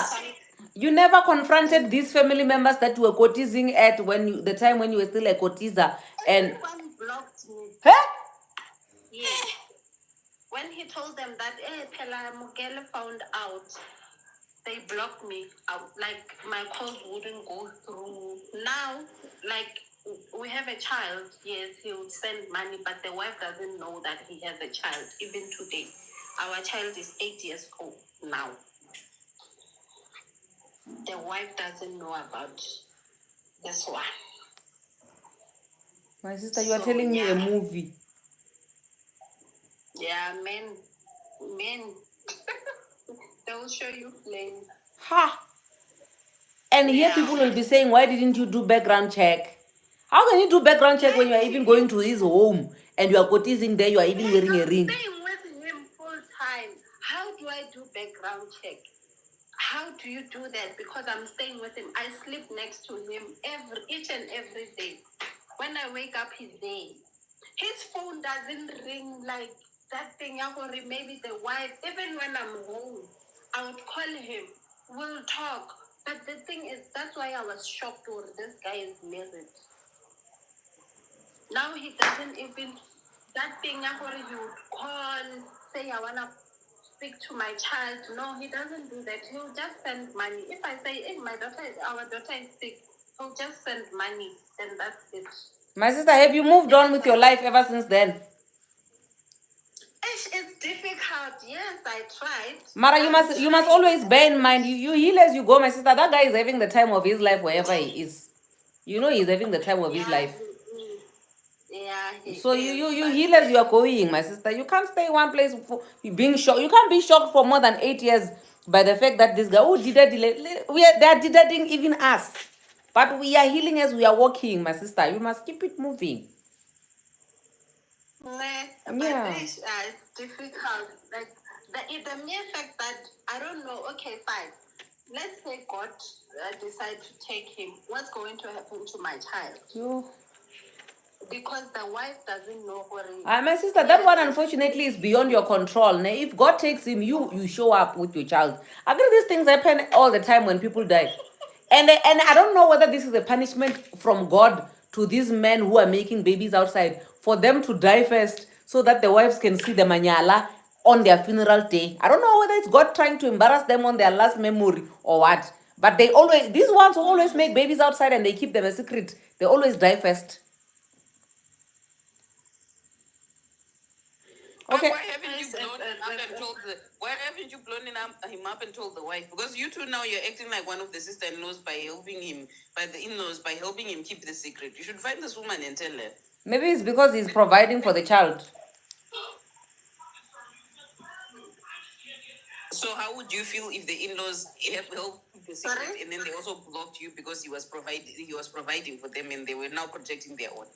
you never confronted these family members that you were courtesing at the time when you were still a courteser, and everyone blocked me. huh? Yes. When he told them that, Pela Mugele found out, they blocked me out. Like my calls wouldn't go through. Now, like we have a child, yes, he would send money, but the wife doesn't know that he has a child. Even today, our child is 8 years old now. The wife doesn't know about this one. My sister, you are telling me a movie. Yeah, men, they will show you flames. Ha! And here people will be saying, "Why didn't you do background check?" How can you do background check when you are even going to his home and you are courtesing there, you are even wearing a ring? I'm staying with him full time. How do I do background check? How do you do that? Because I'm staying with him. I sleep next to him each and every day. When I wake up, he's there. His phone doesn't ring like that thing. Maybe the wife. Even when I'm home, I would call him. We'll talk. But the thing is, that's why I was shocked when this guy is married. Now he doesn't even, that thing you would call, say, "I want to speak to my child." No, he doesn't do that. He'll just send money. If I say, "Hey, our daughter is sick," he'll just send money. Then that's it. My sister, have you moved on with your life ever since then? It's difficult. Yes, I tried. Mara, you must always bear in mind, you heal as you go, my sister. That guy is having the time of his life wherever he is. He's having the time of his life. Yeah. So you heal as you are going, my sister. You can't stay in one place for being shocked. You can't be shocked for more than 8 years by the fact that this guy, they are dedating even us. But we are healing as we are walking, my sister. You must keep it moving. But it's difficult. Like the mere fact that I don't know. Okay, fine. Let's say God decide to take him. What's going to happen to my child? because the wife doesn't know where he My sister, that one unfortunately is beyond your control. If God takes him, you show up with your child. I think these things happen all the time when people die. And I don't know whether this is a punishment from God to these men who are making babies outside, for them to die first so that the wives can see the manyala on their funeral day. I don't know whether it's God trying to embarrass them on their last memory or what. But these ones always make babies outside and they keep them a secret. They always die first. But Okay. why haven't you blown him up and told the? Why haven't you blown him up and told the wife? Because you two now you're acting like one of the sister-in-laws by helping him, by the in-laws by helping him keep the secret. You should find this woman and tell her. Maybe it's because he's providing for the child. So how would you feel if the in-laws help keep the secret and then they also blocked you because he was providing for them and they were now protecting their own?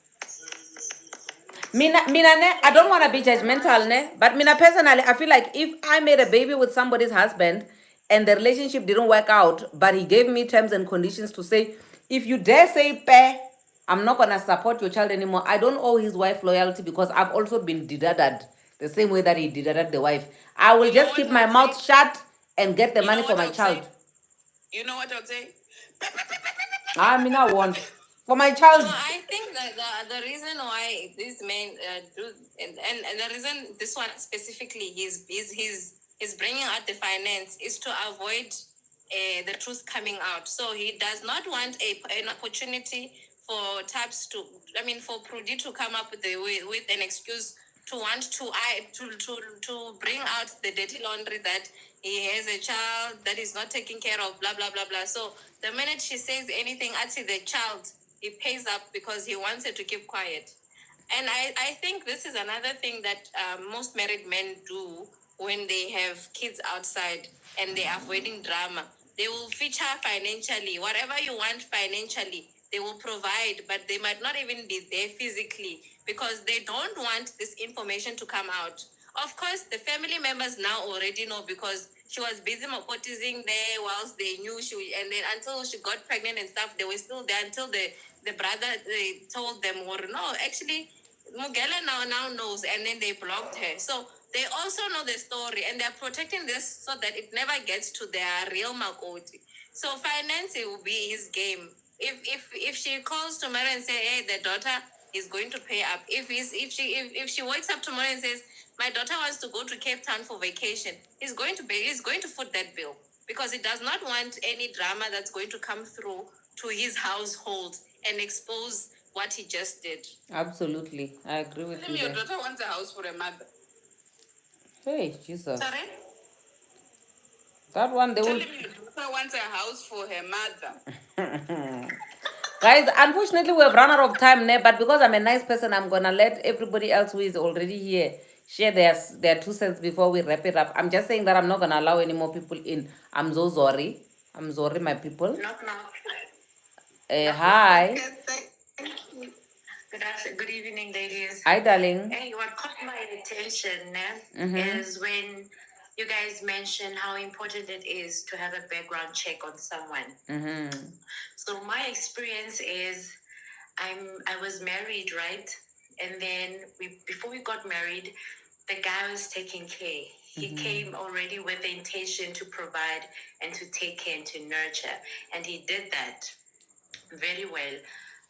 Mina, I don't want to be judgmental, but Mina personally, I feel like if I made a baby with somebody's husband and the relationship didn't work out, but he gave me terms and conditions to say, if you dare say, I'm not going to support your child anymore, I don't owe his wife loyalty because I've also been dedadded the same way that he dedadded the wife. I will just keep my mouth shut and get the money for my child. You know what I'll say? Mina won't. For my child. No, I think that the reason why these men do, and the reason this one specifically he's bringing out the finance is to avoid the truth coming out. So he does not want an opportunity for Tabs to, for Prudi to come up with an excuse to want to bring out the dirty laundry that he has a child that is not taken care of, blah blah blah blah. So the minute she says anything, actually the child, he pays up because he wants her to keep quiet. And I think this is another thing that most married men do when they have kids outside and they are avoiding drama. They will feature financially. Whatever you want financially, they will provide, but they might not even be there physically because they don't want this information to come out. Of course, the family members now already know because she was busy nepotism there whilst they knew and then until she got pregnant and stuff, they were still there until the brother they told them, or no, actually, Mugela now knows, and then they blocked her. So they also know the story, and they're protecting this so that it never gets to their real Makoti. So financing will be his game. If she calls tomorrow and say, hey, the daughter is going to pay up. If she wakes up tomorrow and says, my daughter wants to go to Cape Town for vacation, he's going to foot that bill because he does not want any drama that's going to come through to his household and expose what he just did. Absolutely. I agree with you. Your daughter wants a house for a mother. Hey, Jesus. Sorry? That one, they will. Your daughter wants a house for her mother. Guys, unfortunately, we have run out of time, but because I'm a nice person, I'm going to let everybody else who is already here share their 2 cents before we wrap it up. I'm just saying that I'm not going to allow any more people in. I'm so sorry. I'm sorry, my people. Knock, knock. Hi. Good evening, ladies. Hi, darling. Hey, what caught my attention is when you guys mentioned how important it is to have a background check on someone. So my experience is I was married, right? And then before we got married, the guy was taking care. He came already with the intention to provide and to take care and to nurture. And he did that very well.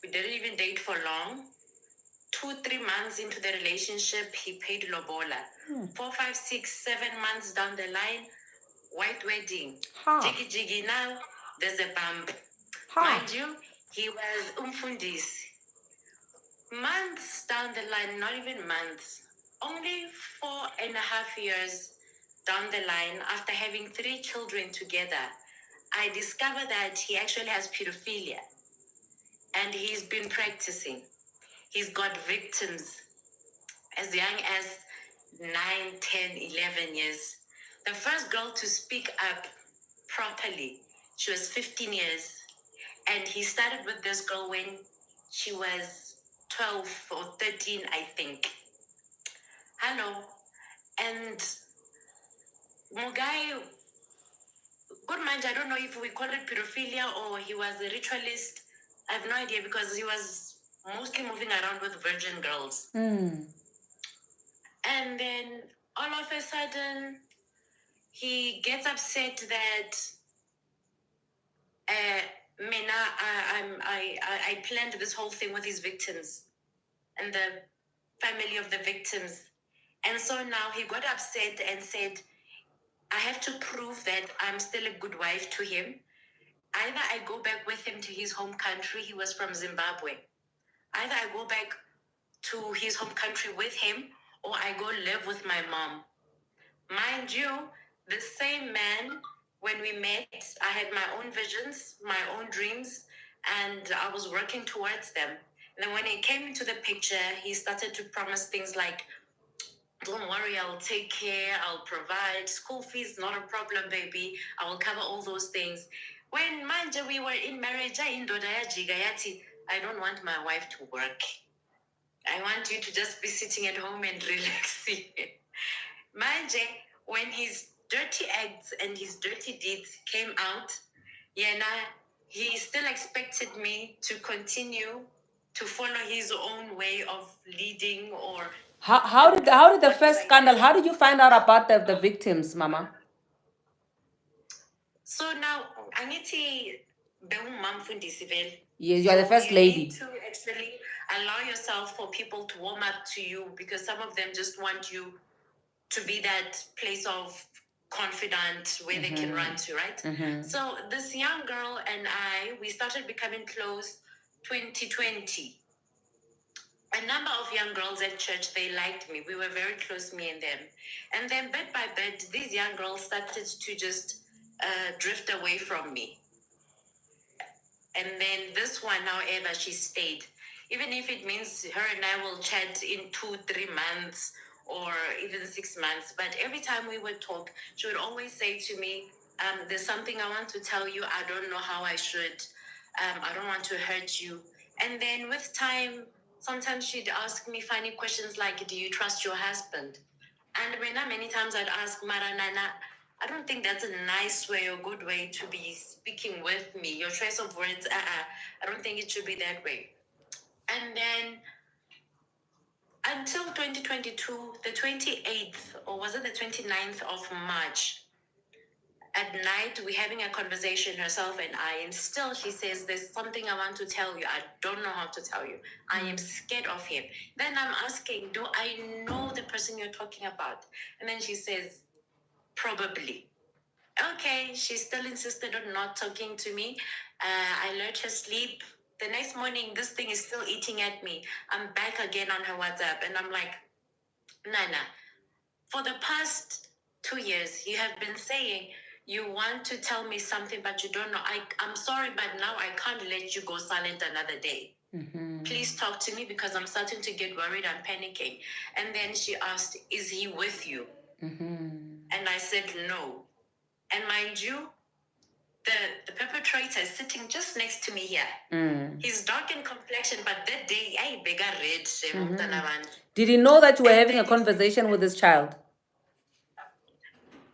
We didn't even date for long. 2-3 months into the relationship, he paid lobola. 4, 5, 6, 7 months down the line, white wedding. Jiggy jiggy now, there's a bump. Mind you, he was umfundis. Months down the line, not even months, only 4.5 years down the line, after having 3 children together, I discovered that he actually has pedophilia. And he's been practicing. He's got victims as young as 9, 10, 11 years. The first girl to speak up properly, she was 15 years. And he started with this girl when she was 12 or 13, I think. Hello. And Mugai, good mind, I don't know if we call it pedophilia or he was a ritualist. I have no idea because he was mostly moving around with virgin girls. Mm. And then all of a sudden, he gets upset that Mina, I planned this whole thing with his victims and the family of the victims. And so now he got upset and said, I have to prove that I'm still a good wife to him. Either I go back with him to his home country, he was from Zimbabwe. Either I go back to his home country with him, or I go live with my mom. Mind you, the same man, when we met, I had my own visions, my own dreams, and I was working towards them. And then when he came into the picture, he started to promise things like, don't worry, I'll take care, I'll provide, school fees, not a problem, baby. I will cover all those things. When manje we were in marriage, I don't want my wife to work. I want you to just be sitting at home and relaxing. Manje, when his dirty acts and his dirty deeds came out, he still expected me to continue to follow his own way of leading or How did the first scandal? How did you find out about the victims, Mama? So now angithi bewumamfundisi vele. Yes, you are the first You lady. need to actually allow yourself for people to warm up to you, because some of them just want you to be that place of confident where they can run to, right? So this young girl and we started becoming close 2020. A number of young girls at church, they liked me. We were very close, me and them. And then bit by bit, these young girls started to just drift away from me. And then this one, however, she stayed. Even if it means her and I will chat in 2-3 months or even 6 months. But every time we would talk, she would always say to me, there's something I want to tell you. I don't know how I should. I don't want to hurt you. And then with time, sometimes she'd ask me funny questions like, do you trust your husband? And many times I'd ask, Maranana, I don't think that's a nice way or good way to be speaking with me. Your choice of words, I don't think it should be that way. And then until 2022, the 28th, or was it the 29th of March, at night, we're having a conversation, herself and I, and still she says, there's something I want to tell you. I don't know how to tell you. I am scared of him. Then I'm asking, do I know the person you're talking about? And then she says, probably. Okay, she still insisted on not talking to me. I let her sleep. The next morning, this thing is still eating at me. I'm back again on her WhatsApp, and I'm like, Nana, for the past 2 years, you have been saying you want to tell me something, but you don't know. I'm sorry, but now I can't let you go silent another day. Please talk to me, because I'm starting to get worried. I'm panicking. And then she asked, is he with you? And I said, no. And mind you, the perpetrator is sitting just next to me here. He's dark in complexion, but that day, I bega red. Did he know that you were And having a then conversation with this child?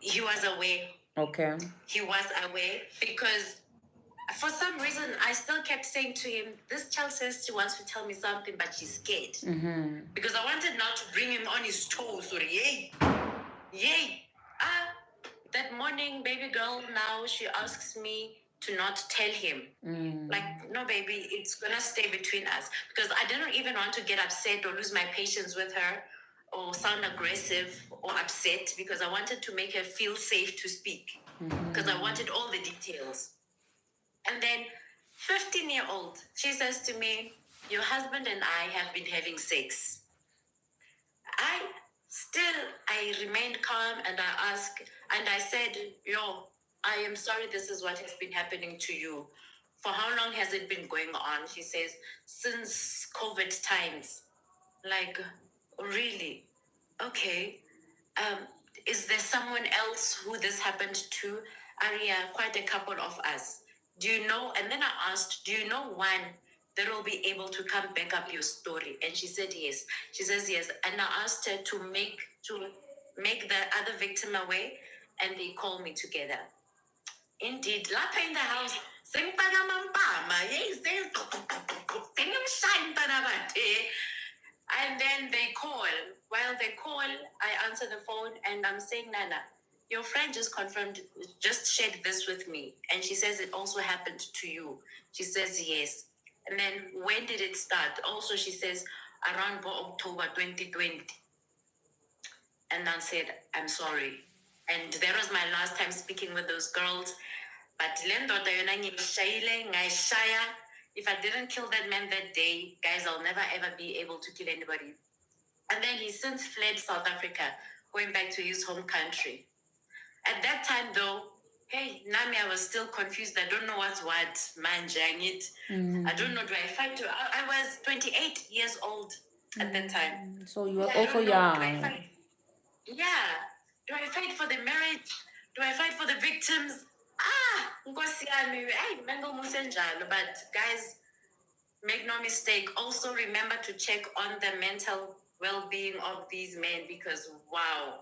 he was aware. Okay. He was aware, because for some reason I still kept saying to him, this child says she wants to tell me something, but she's scared. Because I wanted now to bring him on his toes. Or yay. That morning, baby girl, now she asks me to not tell him. Like, no, baby, it's gonna stay between us. Because I didn't even want to get upset or lose my patience with her or sound aggressive or upset, because I wanted to make her feel safe to speak. Because I wanted all the details. And then 15-year-old, she says to me, your husband and I have been having sex. I remained calm, and I asked, and I said, I am sorry this is what has been happening to you. For how long has it been going on? She says, since COVID times. Like, really? Okay. Is there someone else who this happened to? Aria, quite a couple of us. Do you know? And then I asked, do you know one that will be able to come back up your story? And she said yes. She says yes. And I asked her to make the other victim away, and they called me together. Indeed, lapha in the house, And then they call. While they call, I answer the phone and I'm saying, Nana, your friend just shared this with me. And she says it also happened to you. She says yes. And then when did it start? Also, she says around October 2020. And I said, I'm sorry. And that was my last time speaking with those girls. But if I didn't kill that man that day, guys, I'll never ever be able to kill anybody. And then he since fled South Africa, going back to his home country. At that time, though, hey, Nami, I was still confused. I don't know what's what, manjang it. I don't know, do I fight? I was 28 years old at that time. So you were I also don't know, do I young. fight? Yeah. Do I fight for the marriage? Do I fight for the victims? Nkosi yami, hey, mango musenjalo. But guys, make no mistake. Also remember to check on the mental well-being of these men because wow.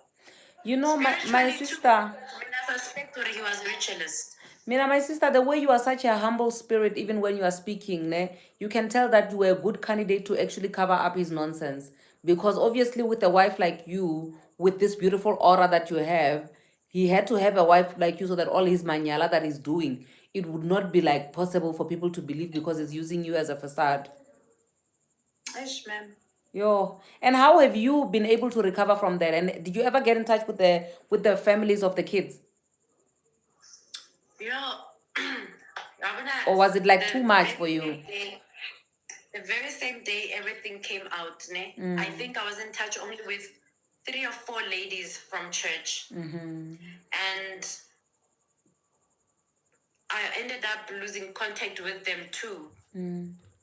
You know, my Spiritually too, sister, when I suspect that he was ritualist. Mina, my sister, the way you are such a humble spirit, even when you are speaking, ne, you can tell that you were a good candidate to actually cover up his nonsense. Because obviously, with a wife like you, with this beautiful aura that you have, he had to have a wife like you so that all his manyala that he's doing, it would not be like possible for people to believe because he's using you as a facade. Ish, ma'am. Yo, and how have you been able to recover from that? And did you ever get in touch with the families of the kids? You know, Or was it like the too much very for you? same day- the very same day everything came out, ne? I think I was in touch only with 3 or 4 ladies from church. And I ended up losing contact with them too.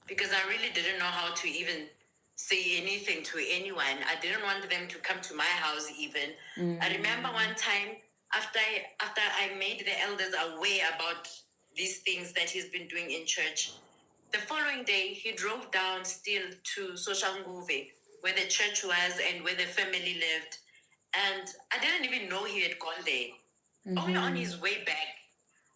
Because I really didn't know how to even say anything to anyone. I didn't want them to come to my house even. I remember one time after I made the elders aware about these things that he's been doing in church, the following day he drove down still to Soshanguve, where the church was and where the family lived. And I didn't even know he had gone there. Only on his way back,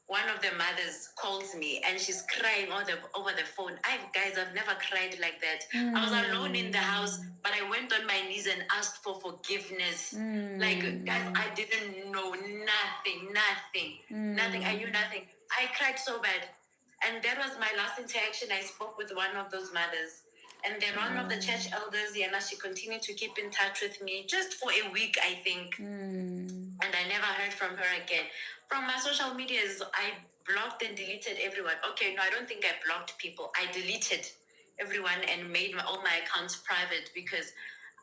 one of the mothers calls me and she's crying over the phone. Guys, I've never cried like that. I was alone in the house, but I went on my knees and asked for forgiveness. Like, guys, I didn't know nothing. I knew nothing. I cried so bad. And that was my last interaction. I spoke with one of those mothers. And then one of the church elders, Yana, she continued to keep in touch with me just for a week, I think. And I never heard from her again. From my social medias, I blocked and deleted everyone. Okay, no, I don't think I blocked people. I deleted everyone and made all my accounts private because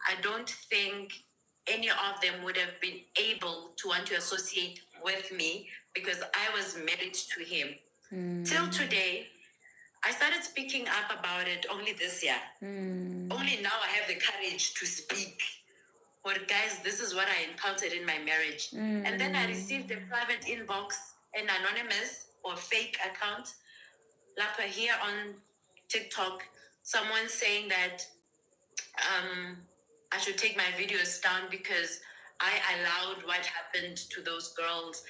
I don't think any of them would have been able to want to associate with me because I was married to him. Till today, I started speaking up about it only this year. Only now I have the courage to speak. Well, guys, this is what I encountered in my marriage. And then I received a private inbox, an anonymous or fake account, like here on TikTok, someone saying that I should take my videos down because I allowed what happened to those girls.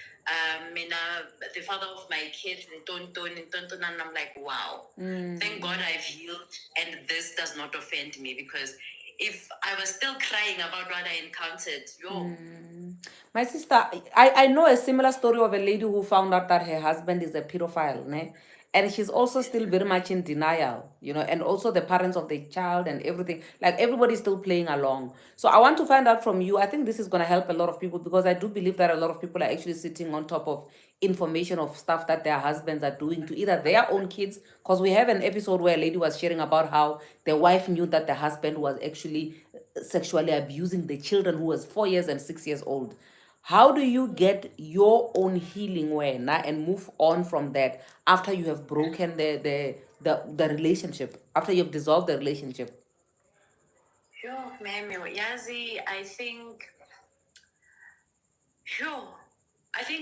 The father of my kids, and I'm like, wow, thank God I've healed, and this does not offend me because if I was still crying about what I encountered, My sister, I know a similar story of a lady who found out that her husband is a pedophile, ne? And she's also still very much in denial, you know, and also the parents of the child and everything. Like everybody's still playing along. So I want to find out from you. I think this is going to help a lot of people because I do believe that a lot of people are actually sitting on top of information of stuff that their husbands are doing to either their own kids. Because we have an episode where a lady was sharing about how the wife knew that the husband was actually sexually abusing the children who was 4 years and 6 years old. How do you get your own healing when and move on from that after you have broken the relationship, after you've dissolved the relationship? Sure, Ma'am Yazi, I think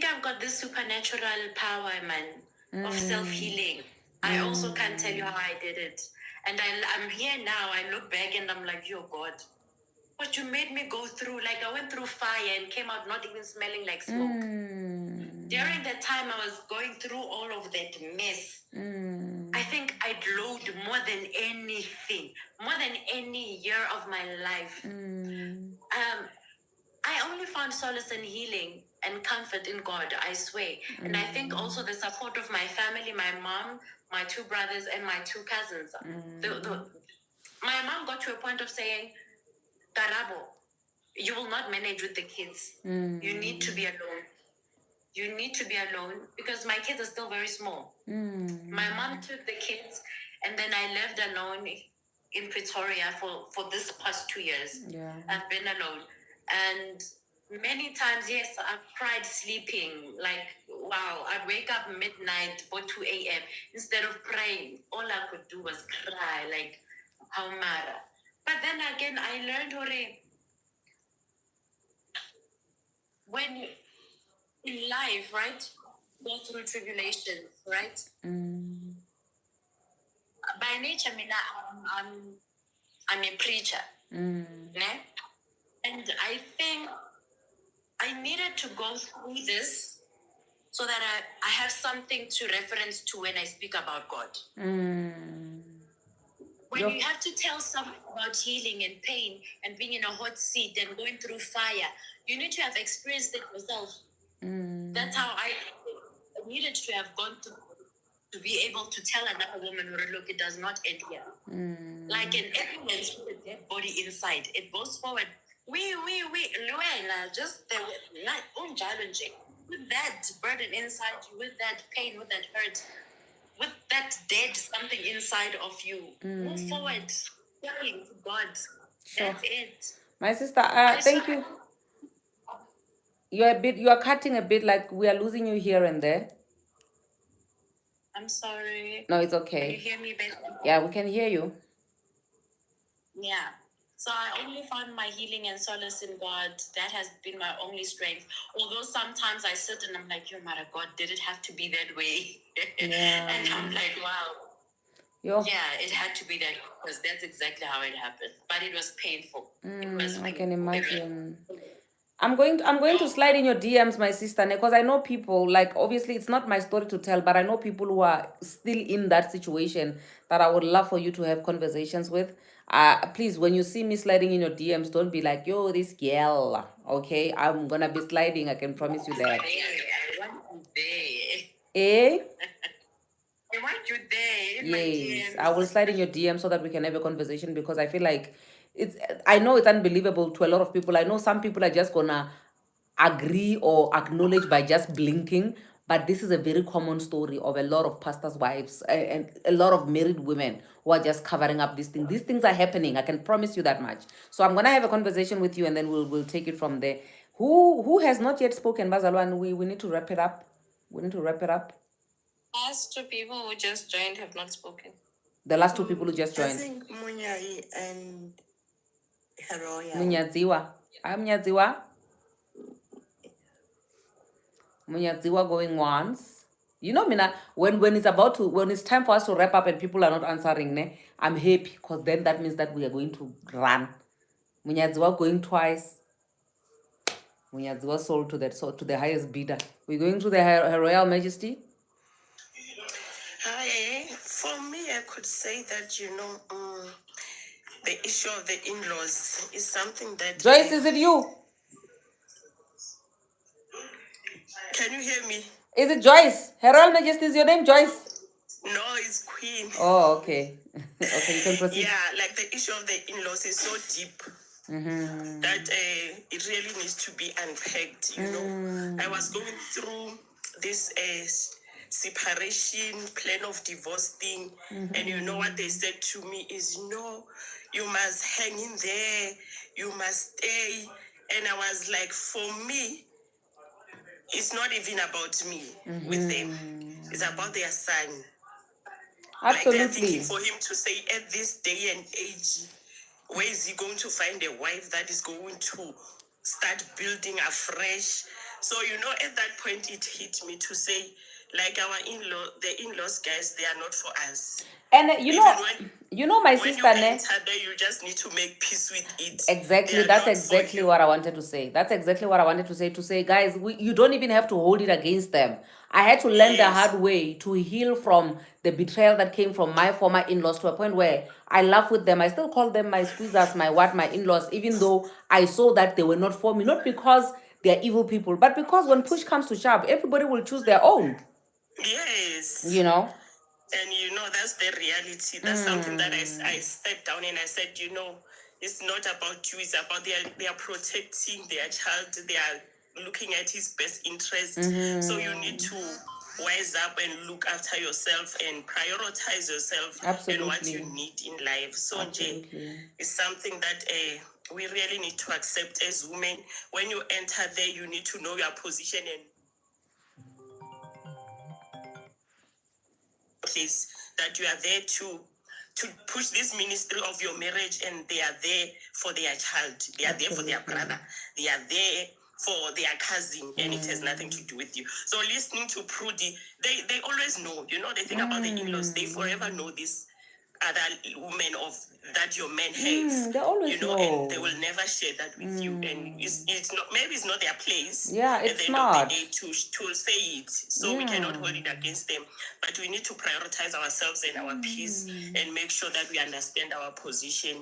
I've got this supernatural power, man, of self-healing. I also can't tell you how I did it. And I'm here now, I look back and I'm like, yo, God, what you made me go through, like I went through fire and came out not even smelling like smoke. During the time I was going through all of that mess, I think I'd load more than anything, more than any year of my life. I only found solace and healing and comfort in God, I swear. And I think also the support of my family, my mom, my two brothers, and my two cousins. My mom got to a point of saying, Karabo, you will not manage with the kids. You need to be alone. You need to be alone because my kids are still very small. My mom took the kids and then I lived alone in Pretoria for this past 2 years. Yeah. I've been alone. And many times, yes, I've cried sleeping. Like, wow, I'd wake up midnight or 2 a.m. Instead of praying, all I could do was cry, like, how mara. But then again, I learned, Hore, when in life, right, go through tribulations, right? By nature, Mina, I'm a preacher. Ne? And I think I needed to go through this so that I have something to reference to when I speak about God. When you have to tell someone about healing and pain and being in a hot seat and going through fire, you need to have experienced it yourself. That's how I needed to have gone through to be able to tell another woman, look, it does not end here. Like an ambulance with a dead body inside, it goes forward. Luena, just the with that burden inside you, with that pain, with that hurt, with that dead something inside of you. Move forward, praying to God. Sure. That's it. My sister, thank you. You are cutting a bit, like we are losing you here and there. I'm sorry. No, it's okay. Can you hear me better? Yeah, we can hear you. Yeah. So I only found my healing and solace in God. That has been my only strength. Although sometimes I sit and I'm like, yo, Mara, God, did it have to be that way? Yeah. And I'm like, wow. Yeah, it had to be that because that's exactly how it happened. But it was painful. I can imagine. I'm going to slide in your DMs, my sister, because I know people, like, obviously it's not my story to tell, but I know people who are still in that situation that I would love for you to have conversations with. Please, when you see me sliding in your DMs, don't be like, yo, this girl, okay? I'm gonna be sliding, I can promise you that. I want you there. Eh? I want you there in Yes, my DMs. I will slide in your DM so that we can have a conversation, because I feel like I know it's unbelievable to a lot of people. I know some people are just gonna agree or acknowledge by just blinking, but this is a very common story of a lot of pastors' wives and a lot of married women who are just covering up these things. These things are happening. I can promise you that much. So I'm gonna have a conversation with you, and then we'll take it from there. Who has not yet spoken, Bazalwan? We need to wrap it up. We need to wrap it up. Last two people who just joined have not spoken. The last two people who just I joined. think Munyai and Heroya. Munyadziwa. I'm Munyadziwa. Munyadziwa going once. You know, Mina, when it's time for us to wrap up and people are not answering, I'm happy, because then that means that we are going to run. Munyadziwa going twice. Munyadziwa sold to the highest bidder. We're going to Her Royal Majesty. Hi, for me, I could say that, the issue of the in-laws is something that... Joyce, is it you? Can you hear me? Is it Joyce? Her Royal Majesty, is your name Joyce? No, it's Queen. Oh, okay. Okay, you can proceed. Yeah, like the issue of the in-laws is so deep that it really needs to be unpacked, I was going through this separation, plan of divorce thing, and what they said to me is, you must hang in there, you must stay. And I was like, for me, it's not even about me with them. It's about their son. Absolutely. Like they're thinking for him to say, at this day and age, where is he going to find a wife that is going to start building afresh? So, at that point, it hit me to say, like our the in-laws guys, they are not for us. And Even my when you sister, ne? enter there, you just need to make peace with it. Exactly, They are that's not for exactly you. what I wanted to say. That's exactly what I wanted to say. To say, guys, you don't even have to hold it against them. I had to learn the Yes. hard way to heal from the betrayal that came from my former in-laws to a point where I laugh with them. I still call them my squeezers, my in-laws, even though I saw that they were not for me. Not because they're evil people, but because when push comes to shove, everybody will choose their own. Yes. You know? And that's the reality. That's something that I sat down and I said, it's not about you, it's about they are protecting their child, they are looking at his best interest. So you need to wise up and look after yourself and prioritize yourself and what you Absolutely. need in life. So Absolutely. it's something that we really need to accept as women. When you enter there, you need to know your position and place that you are there to push this ministry of your marriage, and they are there for their child, they are there for their brother, they are there for their cousin, and it has nothing to do with you. So listening to Prudy, they always know, the thing about the in-laws, they forever know this other women of that your man has, They always know. and they will never share that with you. And it's not, maybe it's not their place. Yeah, at it's the end not. of the day to say it. So we cannot hold it against them. But we need to prioritize ourselves and our peace and make sure that we understand our position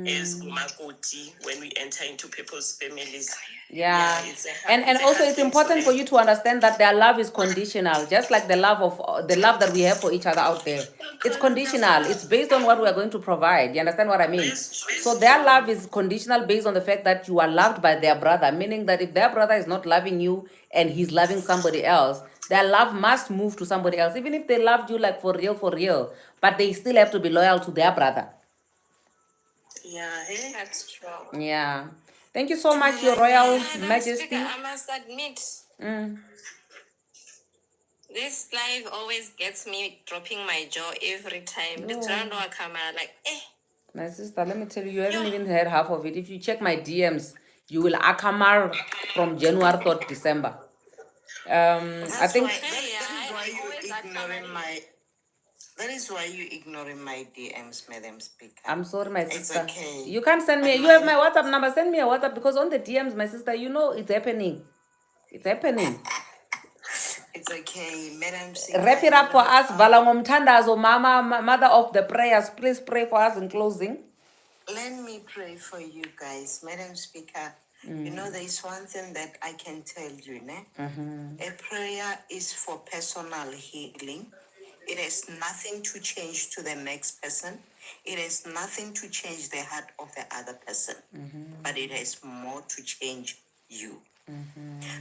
as Umakoti when we enter into people's families. Yeah, it's and a also hard it's thing to important for learn. you to understand that their love is conditional, just like the love that we have for each other out there. It's conditional. It's based on what we are going to provide. You understand what I mean? So their love is conditional based on the fact that you are loved by their brother, meaning that if their brother is not loving you and he's loving somebody else, their love must move to somebody else, even if they loved you like for real, but they still have to be loyal to their brother. Yeah, That's true. Yeah. Thank you so much, Your Royal Majesty. Speaker, I must admit, this live always gets me dropping my jaw every time. The ground camera, like, My sister, let me tell you, you haven't even heard half of it. If you check my DMs, you will akamar from January to December. I think that is why you ignoring my DMs, Madam Speaker. I'm sorry, my It's sister. okay. You can't send me. You have my WhatsApp number. Send me a WhatsApp because on the DMs, my sister, it's happening. It's happening. It's okay, Madam Speaker. Wrap it up for us, Valangomtandazo, Mama, Mother of the prayers. Please pray for us in closing. Let me pray for you guys, Madam Speaker. There is one thing that I can tell you, ne? A prayer is for personal healing. It has nothing to change to the next person. It has nothing to change the heart of the other person. But it has more to change you.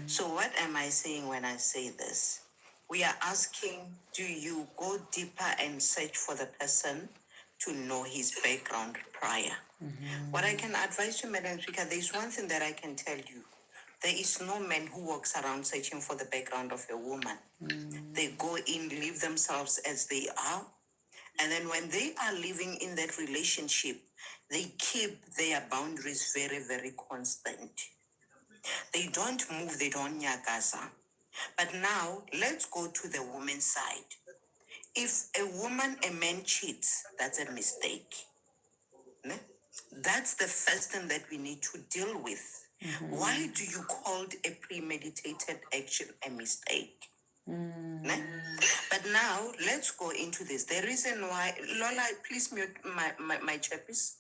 So what am I saying when I say this? We are asking, do you go deeper and search for the person to know his background prior? What I can advise you, Madam Speaker, there is one thing that I can tell you. There is no man who walks around searching for the background of a woman. They go in, live themselves as they are. And then when they are living in that relationship, they keep their boundaries very, very constant. They don't move, they don't nyagaza. But now, let's go to the woman's side. If a man cheats, that's a mistake. Ne? That's the first thing that we need to deal with. Why do you call a premeditated action a mistake? Ne? But now, let's go into this. The reason why, Lola, please mute my chappies.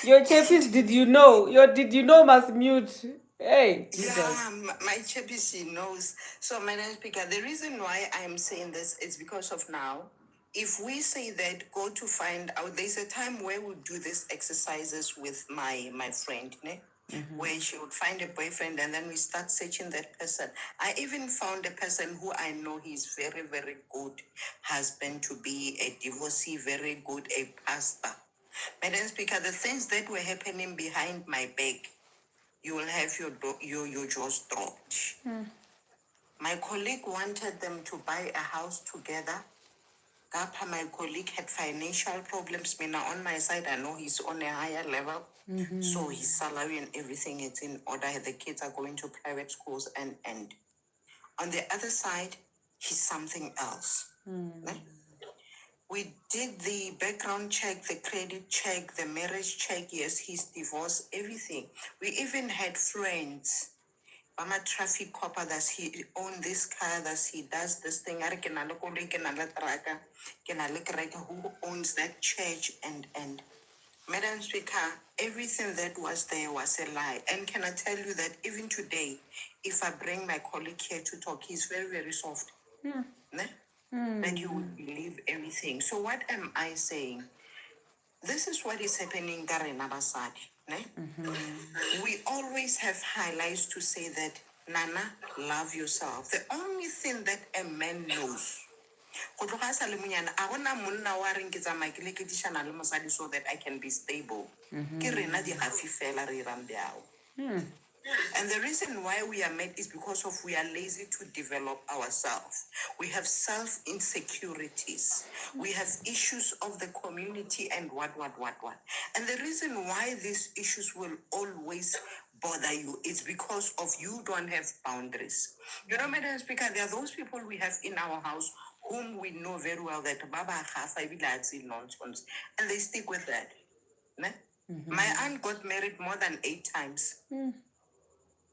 Your chappies, did you know? Did you know must mute. Hey, Jesus. Yeah, my chappies, knows. So, Madam Speaker, the reason why I'm saying this is because of now. If we say that, go to find out, there's a time where we do these exercises with my friend, ne? Where she would find a boyfriend and then we start searching that person. I even found a person who I know he's very, very good husband to be, a divorcee, very good, a pastor. Madam Speaker, the things that were happening behind my back, you will have your jaws dropped. My colleague wanted them to buy a house together. Kappa, my colleague, had financial problems. Mina on my side, I know he's on a higher level. So his salary and everything is in order. The kids are going to private schools and on the other side, he's something else. Ne? We did the background check, the credit check, the marriage check. Yes, he's divorced, everything. We even had friends. I'm a traffic copper. Does he own this car? Does he does this thing? Who owns that church? And Madam Speaker, everything that was there was a lie. And can I tell you that even today, if I bring my colleague here to talk, he's very, very soft. Ne? That you would believe everything. So what am I saying? This is what is happening Garena Basadi. Ne? We always have highlights to say that, Nana, love yourself. The only thing that a man knows so that I can be stable. And the reason why we are mad is because of we are lazy to develop ourselves. We have self-insecurities. We have issues of the community and what. And the reason why these issues will always bother you is because of you don't have boundaries. You know, Madam Speaker, there are those people we have in our house whom we know very well that Baba nonsense, and they stick with that. Ne? My aunt got married more than 8 times.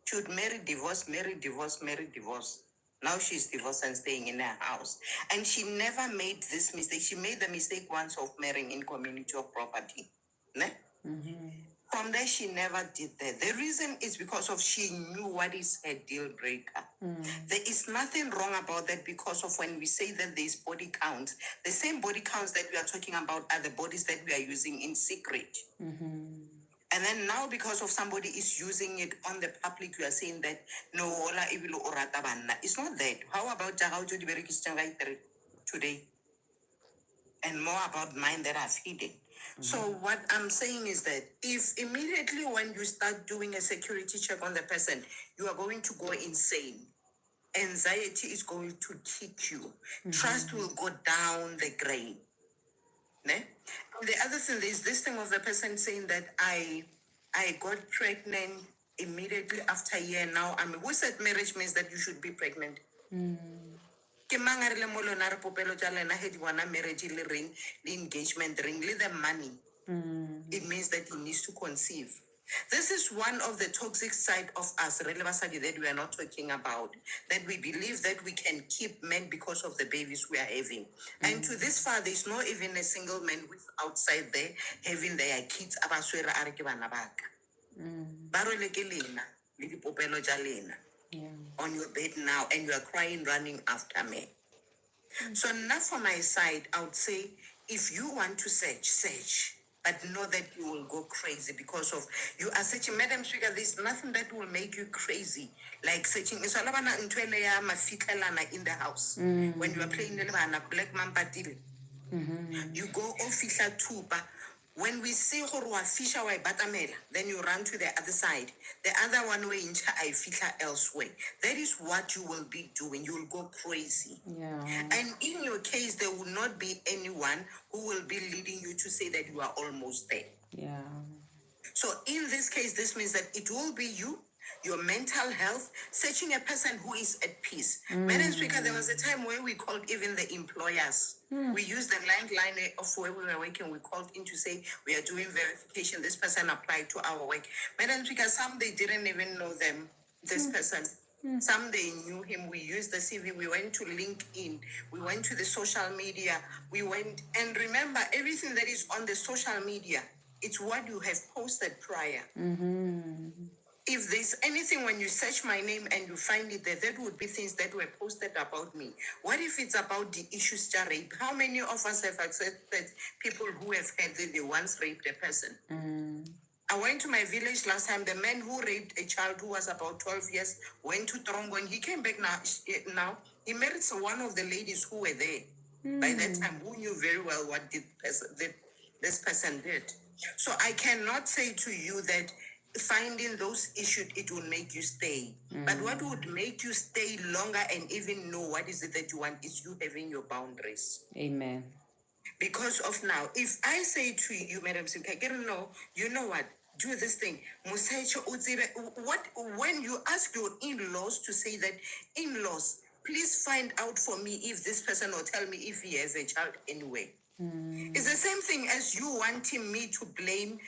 She would marry, divorce, marry, divorce, marry, divorce. Now she's divorced and staying in her house. And she never made this mistake. She made the mistake once of marrying in community of property. Ne? From there, she never did that. The reason is because of she knew what is her deal breaker. There is nothing wrong about that because of when we say that there's body counts, the same body counts that we are talking about are the bodies that we are using in secret. And then now, because of somebody is using it on the public, you are saying that no, ola ibilo orata banna. It's not that. How about Jahaujo di Berikistan today? And more about mine that I've hidden. So what I'm saying is that if immediately when you start doing a security check on the person, you are going to go insane. Anxiety is going to kick you. Trust will go down the drain. Ne? The other thing is this thing of the person saying that I got pregnant immediately after a year now. I mean, who said marriage means that you should be pregnant? Ke mang a re le mo lona re popelo tša lena he di bona marriage le ring, the engagement ring, le the money. It means that he needs to conceive. This is one of the toxic side of us, really, basadi, that we are not talking about. That we believe that we can keep men because of the babies we are having. And to this far, there's not even a single man who's outside there having their kids. Abaswera are ke bana baka. Ba rwele ke lena, le dipopelo tša lena. On your bed now, and you are crying, running after me. So now for my side, I would say, if you want to search, but know that you will go crazy because of you are searching. Madam Speaker, there's nothing that will make you crazy like searching. It's all about in the house. When you are playing the black man patile. You go official tuba. When we see Horua Fisher way batamela, then you run to the other side. The other one way in I fisher elsewhere. That is what you will be doing. You will go crazy. Yeah. And in your case, there will not be anyone who will be leading you to say that you are almost there. Yeah. So in this case, this means that it will be you, your mental health, searching a person who is at peace. Madam Speaker, there was a time where we called even the employers. We used the line of where we were working. We called in to say, we are doing verification. This person applied to our work. Madam Speaker, some they didn't even know them, this person. Some they knew him. We used the CV. We went to LinkedIn. We went to the social media. We went, and remember, everything that is on the social media, it's what you have posted prior. If there's anything when you search my name and you find it there, that would be things that were posted about me. What if it's about the issues to rape? How many of us have accepted people who have had that they once raped a person? I went to my village last time. The man who raped a child who was about 12 years went to Torongo and he came back now. He married one of the ladies who were there by that time, who knew very well what this person did. So I cannot say to you that finding those issues, it will make you stay. But what would make you stay longer and even know what is it that you want is you having your boundaries. Amen. Because of now, if I say to you, Madam Simka, no, you know what? Do this thing. What when you ask your in-laws to say that, in-laws, please find out for me if this person will tell me if he has a child anyway. It's the same thing as you wanting me to blame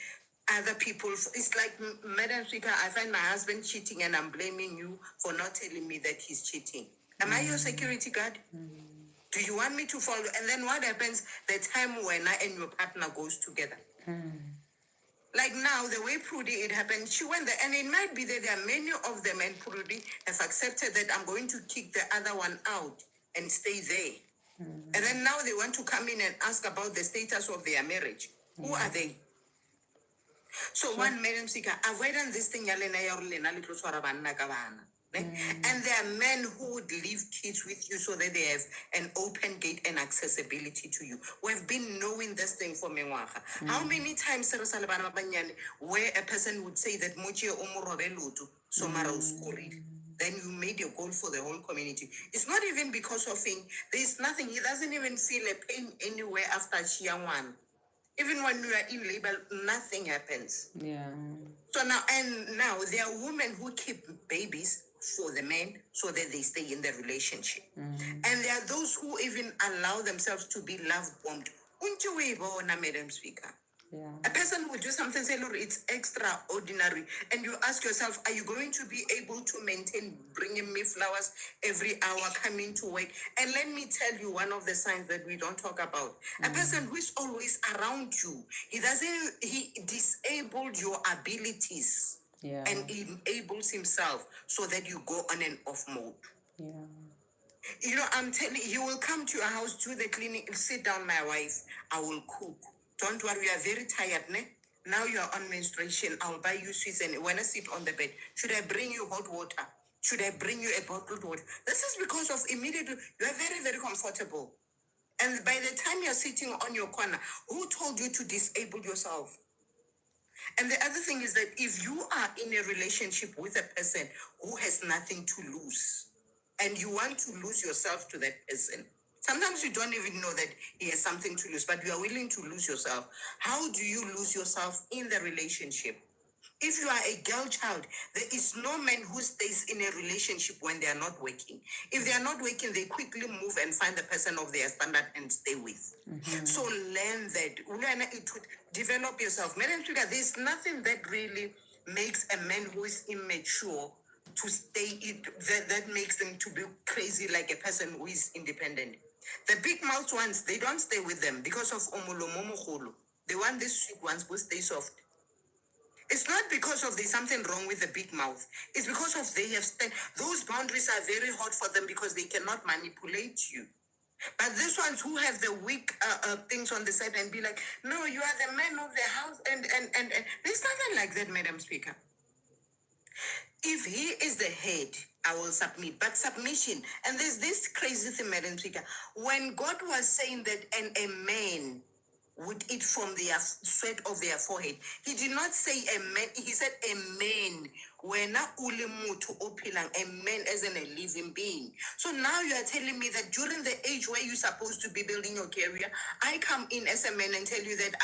other people. It's like, Madam Speaker, I find my husband cheating and I'm blaming you for not telling me that he's cheating. Am I your security guard? Do you want me to follow? And then what happens the time when I and your partner goes together? Like now, the way Prudy it happened, she went there, and it might be that there are many of them, and Prudy have accepted that I'm going to kick the other one out and stay there. And then now they want to come in and ask about the status of their marriage. Who are they? So one Madam Speaker, avoiding this thing, and there are men who would leave kids with you so that they have an open gate and accessibility to you. We've been knowing this thing for Mengwaga. How many times where a person would say that Mochi Omorobelutu, so then you made your goal for the whole community. It's not even because of him. There's nothing. He doesn't even feel a pain anywhere after Chiangwan. Even when you are in labor, nothing happens. Yeah. So now there are women who keep babies for the men so that they stay in the relationship. And there are those who even allow themselves to be love bombed. Madam Speaker. Yeah. A person would do something, say, Lord, it's extraordinary. And you ask yourself, are you going to be able to maintain bringing me flowers every hour, coming to work? And let me tell you one of the signs that we don't talk about. A person who is always around you, he disabled your abilities and enables himself so that you go on and off mode. Yeah. You know, I'm telling you, he will come to your house, do the cleaning, sit down, my wife, I will cook. Don't worry, we are very tired, ne? Now you are on menstruation, I'll buy you sweets, and when I sit on the bed, should I bring you hot water? Should I bring you a bottled water? This is because of immediately, you are very, very comfortable. And by the time you're sitting on your corner, who told you to disable yourself? And the other thing is that if you are in a relationship with a person who has nothing to lose, and you want to lose yourself to that person, sometimes you don't even know that he has something to lose, but you are willing to lose yourself. How do you lose yourself in the relationship? If you are a girl child, there is no man who stays in a relationship when they are not working. If they are not working, they quickly move and find the person of their standard and stay with. So learn that. It would develop yourself. There's nothing that really makes a man who is immature to stay that makes them to be crazy like a person who is independent. The big mouth ones, they don't stay with them because of omolomomokolo. They want these sweet ones who stay soft. It's not because of there's something wrong with the big mouth. It's because of they have those boundaries are very hard for them because they cannot manipulate you. But these ones who have the weak things on the side and be like, no, you are the man of the house, and there's nothing like that, Madam Speaker. If he is the head, I will submit. But submission, and there's this crazy thing, Madam Speaker, when God was saying that, and a man would eat from the sweat of their forehead, he did not say a man, he said a man. When a man as in a living being. So now you are telling me that during the age where you're supposed to be building your career, I come in as a man and tell you that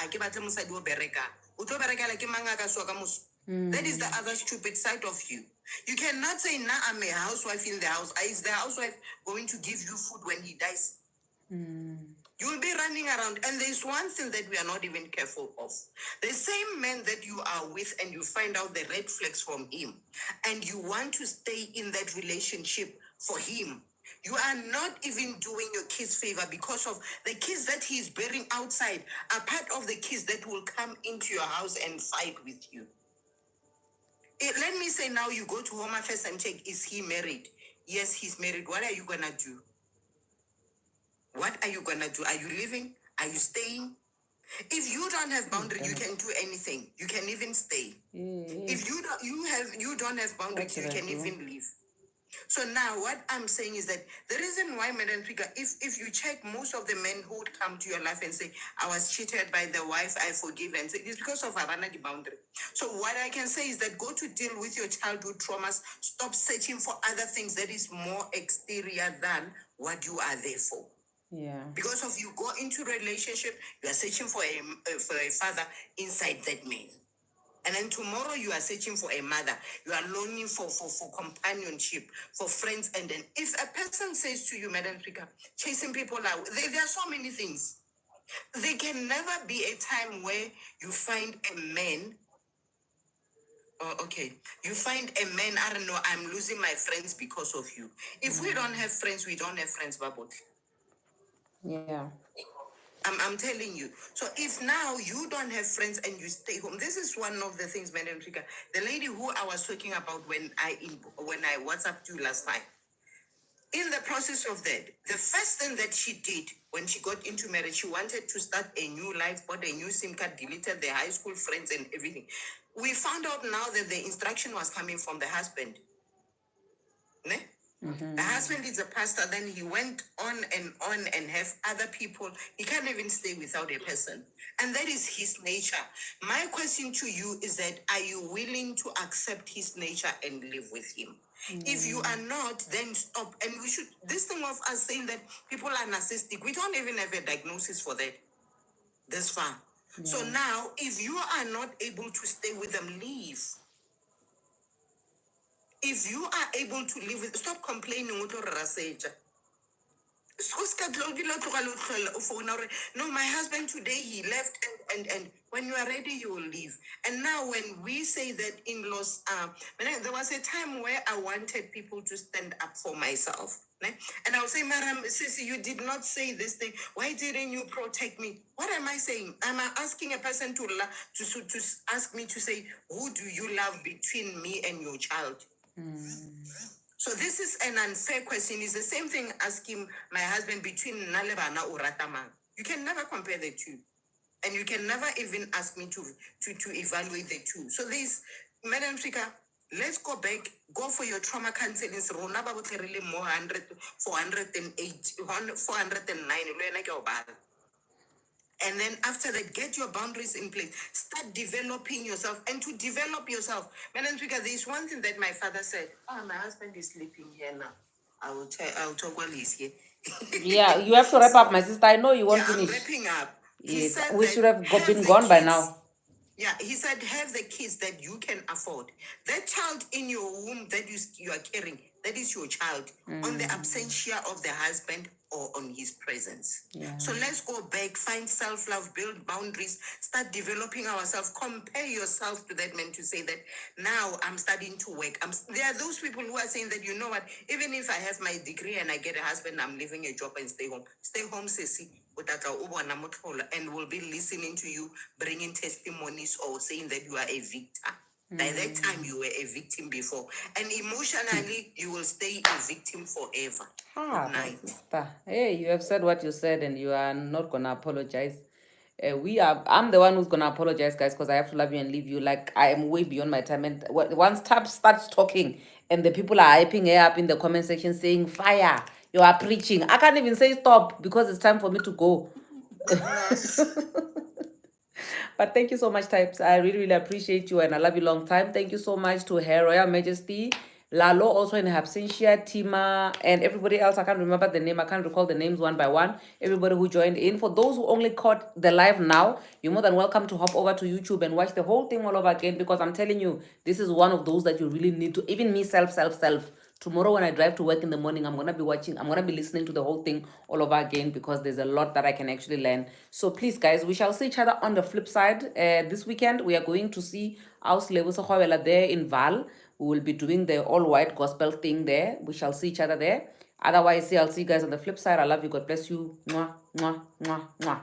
that is the other stupid side of you. You cannot say, nah, I'm a housewife in the house. Is the housewife going to give you food when he dies? You'll be running around. And there's one thing that we are not even careful of. The same man that you are with and you find out the red flags from him, and you want to stay in that relationship for him, you are not even doing your kids favor because of the kids that he's bearing outside are part of the kids that will come into your house and fight with you. Let me say now you go to Home Affairs and check, is he married? Yes, he's married. What are you going to do? What are you going to do? Are you leaving? Are you staying? If you don't have boundaries, you can do anything. You can even stay. If you don't have boundaries, you can even leave. So now what I'm saying is that the reason why, Madam Speaker, if you check most of the men who would come to your life and say, I was cheated by the wife, I forgive, and say, it's because of Havana the boundary. So what I can say is that go to deal with your childhood traumas, stop searching for other things that is more exterior than what you are there for. Yeah. Because of you go into relationship, you are searching for a father inside that man. And then tomorrow you are searching for a mother. You are longing for companionship, for friends. And then if a person says to you, Madam Speaker, chasing people out, there are so many things. There can never be a time where you find a man. Oh, okay. You find a man, I don't know, I'm losing my friends because of you. If we don't have friends, we don't have friends, Babot. Yeah. I'm telling you. So if now you don't have friends and you stay home, this is one of the things, Madam Trigger. The lady who I was talking about when I WhatsApped you last time. In the process of that, the first thing that she did when she got into marriage, she wanted to start a new life, bought a new SIM card, deleted the high school friends and everything. We found out now that the instruction was coming from the husband. Ne? The husband is a pastor, then he went on and have other people. He can't even stay without a person. And that is his nature. My question to you is that are you willing to accept his nature and live with him? If you are not, then stop. And we should, this thing of us saying that people are narcissistic, we don't even have a diagnosis for that this far. Yeah. So now, if you are not able to stay with them, leave. If you are able to live with, stop complaining. No, my husband today, he left and when you are ready, you will leave. And now when we say that in-laws, there was a time where I wanted people to stand up for myself. And I would say, Madam, Sissy, you did not say this thing. Why didn't you protect me? What am I saying? Am I asking a person to ask me to say, who do you love between me and your child? So this is an unfair question. It's the same thing asking my husband between Nalebana or Ratamang. You can never compare the two. And you can never even ask me to evaluate the two. So this, Madam Speaker, let's go back, go for your trauma counseling. Rona ba botlhe more 100, 408, 409. And then after that, get your boundaries in place. Start developing yourself. And to develop yourself, Madam Speaker, there is one thing that my father said. My husband is sleeping here now. I'll talk while he's here. Yeah, you have to wrap up, my sister. I know you won't finish. I'm wrapping up. Yes, we should have been gone by now. Yeah, he said, have the kids that you can afford. That child in your womb that you are carrying, that is your child, on the absentia of the husband or on his presence. Yeah. So let's go back, find self-love, build boundaries, start developing ourselves, compare yourself to that man to say that now I'm starting to work. There are those people who are saying that, you know what, even if I have my degree and I get a husband, I'm leaving a job and stay home. Stay home, Sissy. And will be listening to you, bringing testimonies or saying that you are a victim. By that time, you were a victim before. And emotionally, you will stay a victim forever. Good night. Sister. Hey, you have said what you said and you are not going to apologize. I'm the one who's going to apologize, guys, because I have to love you and leave you. Like, I am way beyond my time. And once Tab starts talking and the people are hyping her up in the comment section saying, fire, you are preaching. I can't even say stop because it's time for me to go. But thank you so much, Types. I really, really appreciate you and I love you long time. Thank you so much to Her Royal Majesty, Lalo, also in her absentia, Tima, and everybody else. I can't remember the name. I can't recall the names one by one. Everybody who joined in. For those who only caught the live now, you're more than welcome to hop over to YouTube and watch the whole thing all over again, because I'm telling you, this is one of those that you really need to, even me, self. Tomorrow when I drive to work in the morning, I'm going to be listening to the whole thing all over again, because there's a lot that I can actually learn. So please, guys, we shall see each other on the flip side. This weekend, we are going to see Aus Lebusa there in Val. We will be doing the all-white gospel thing there. We shall see each other there. Otherwise, I'll see you guys on the flip side. I love you. God bless you. Mwah, mwah, mwah, mwah.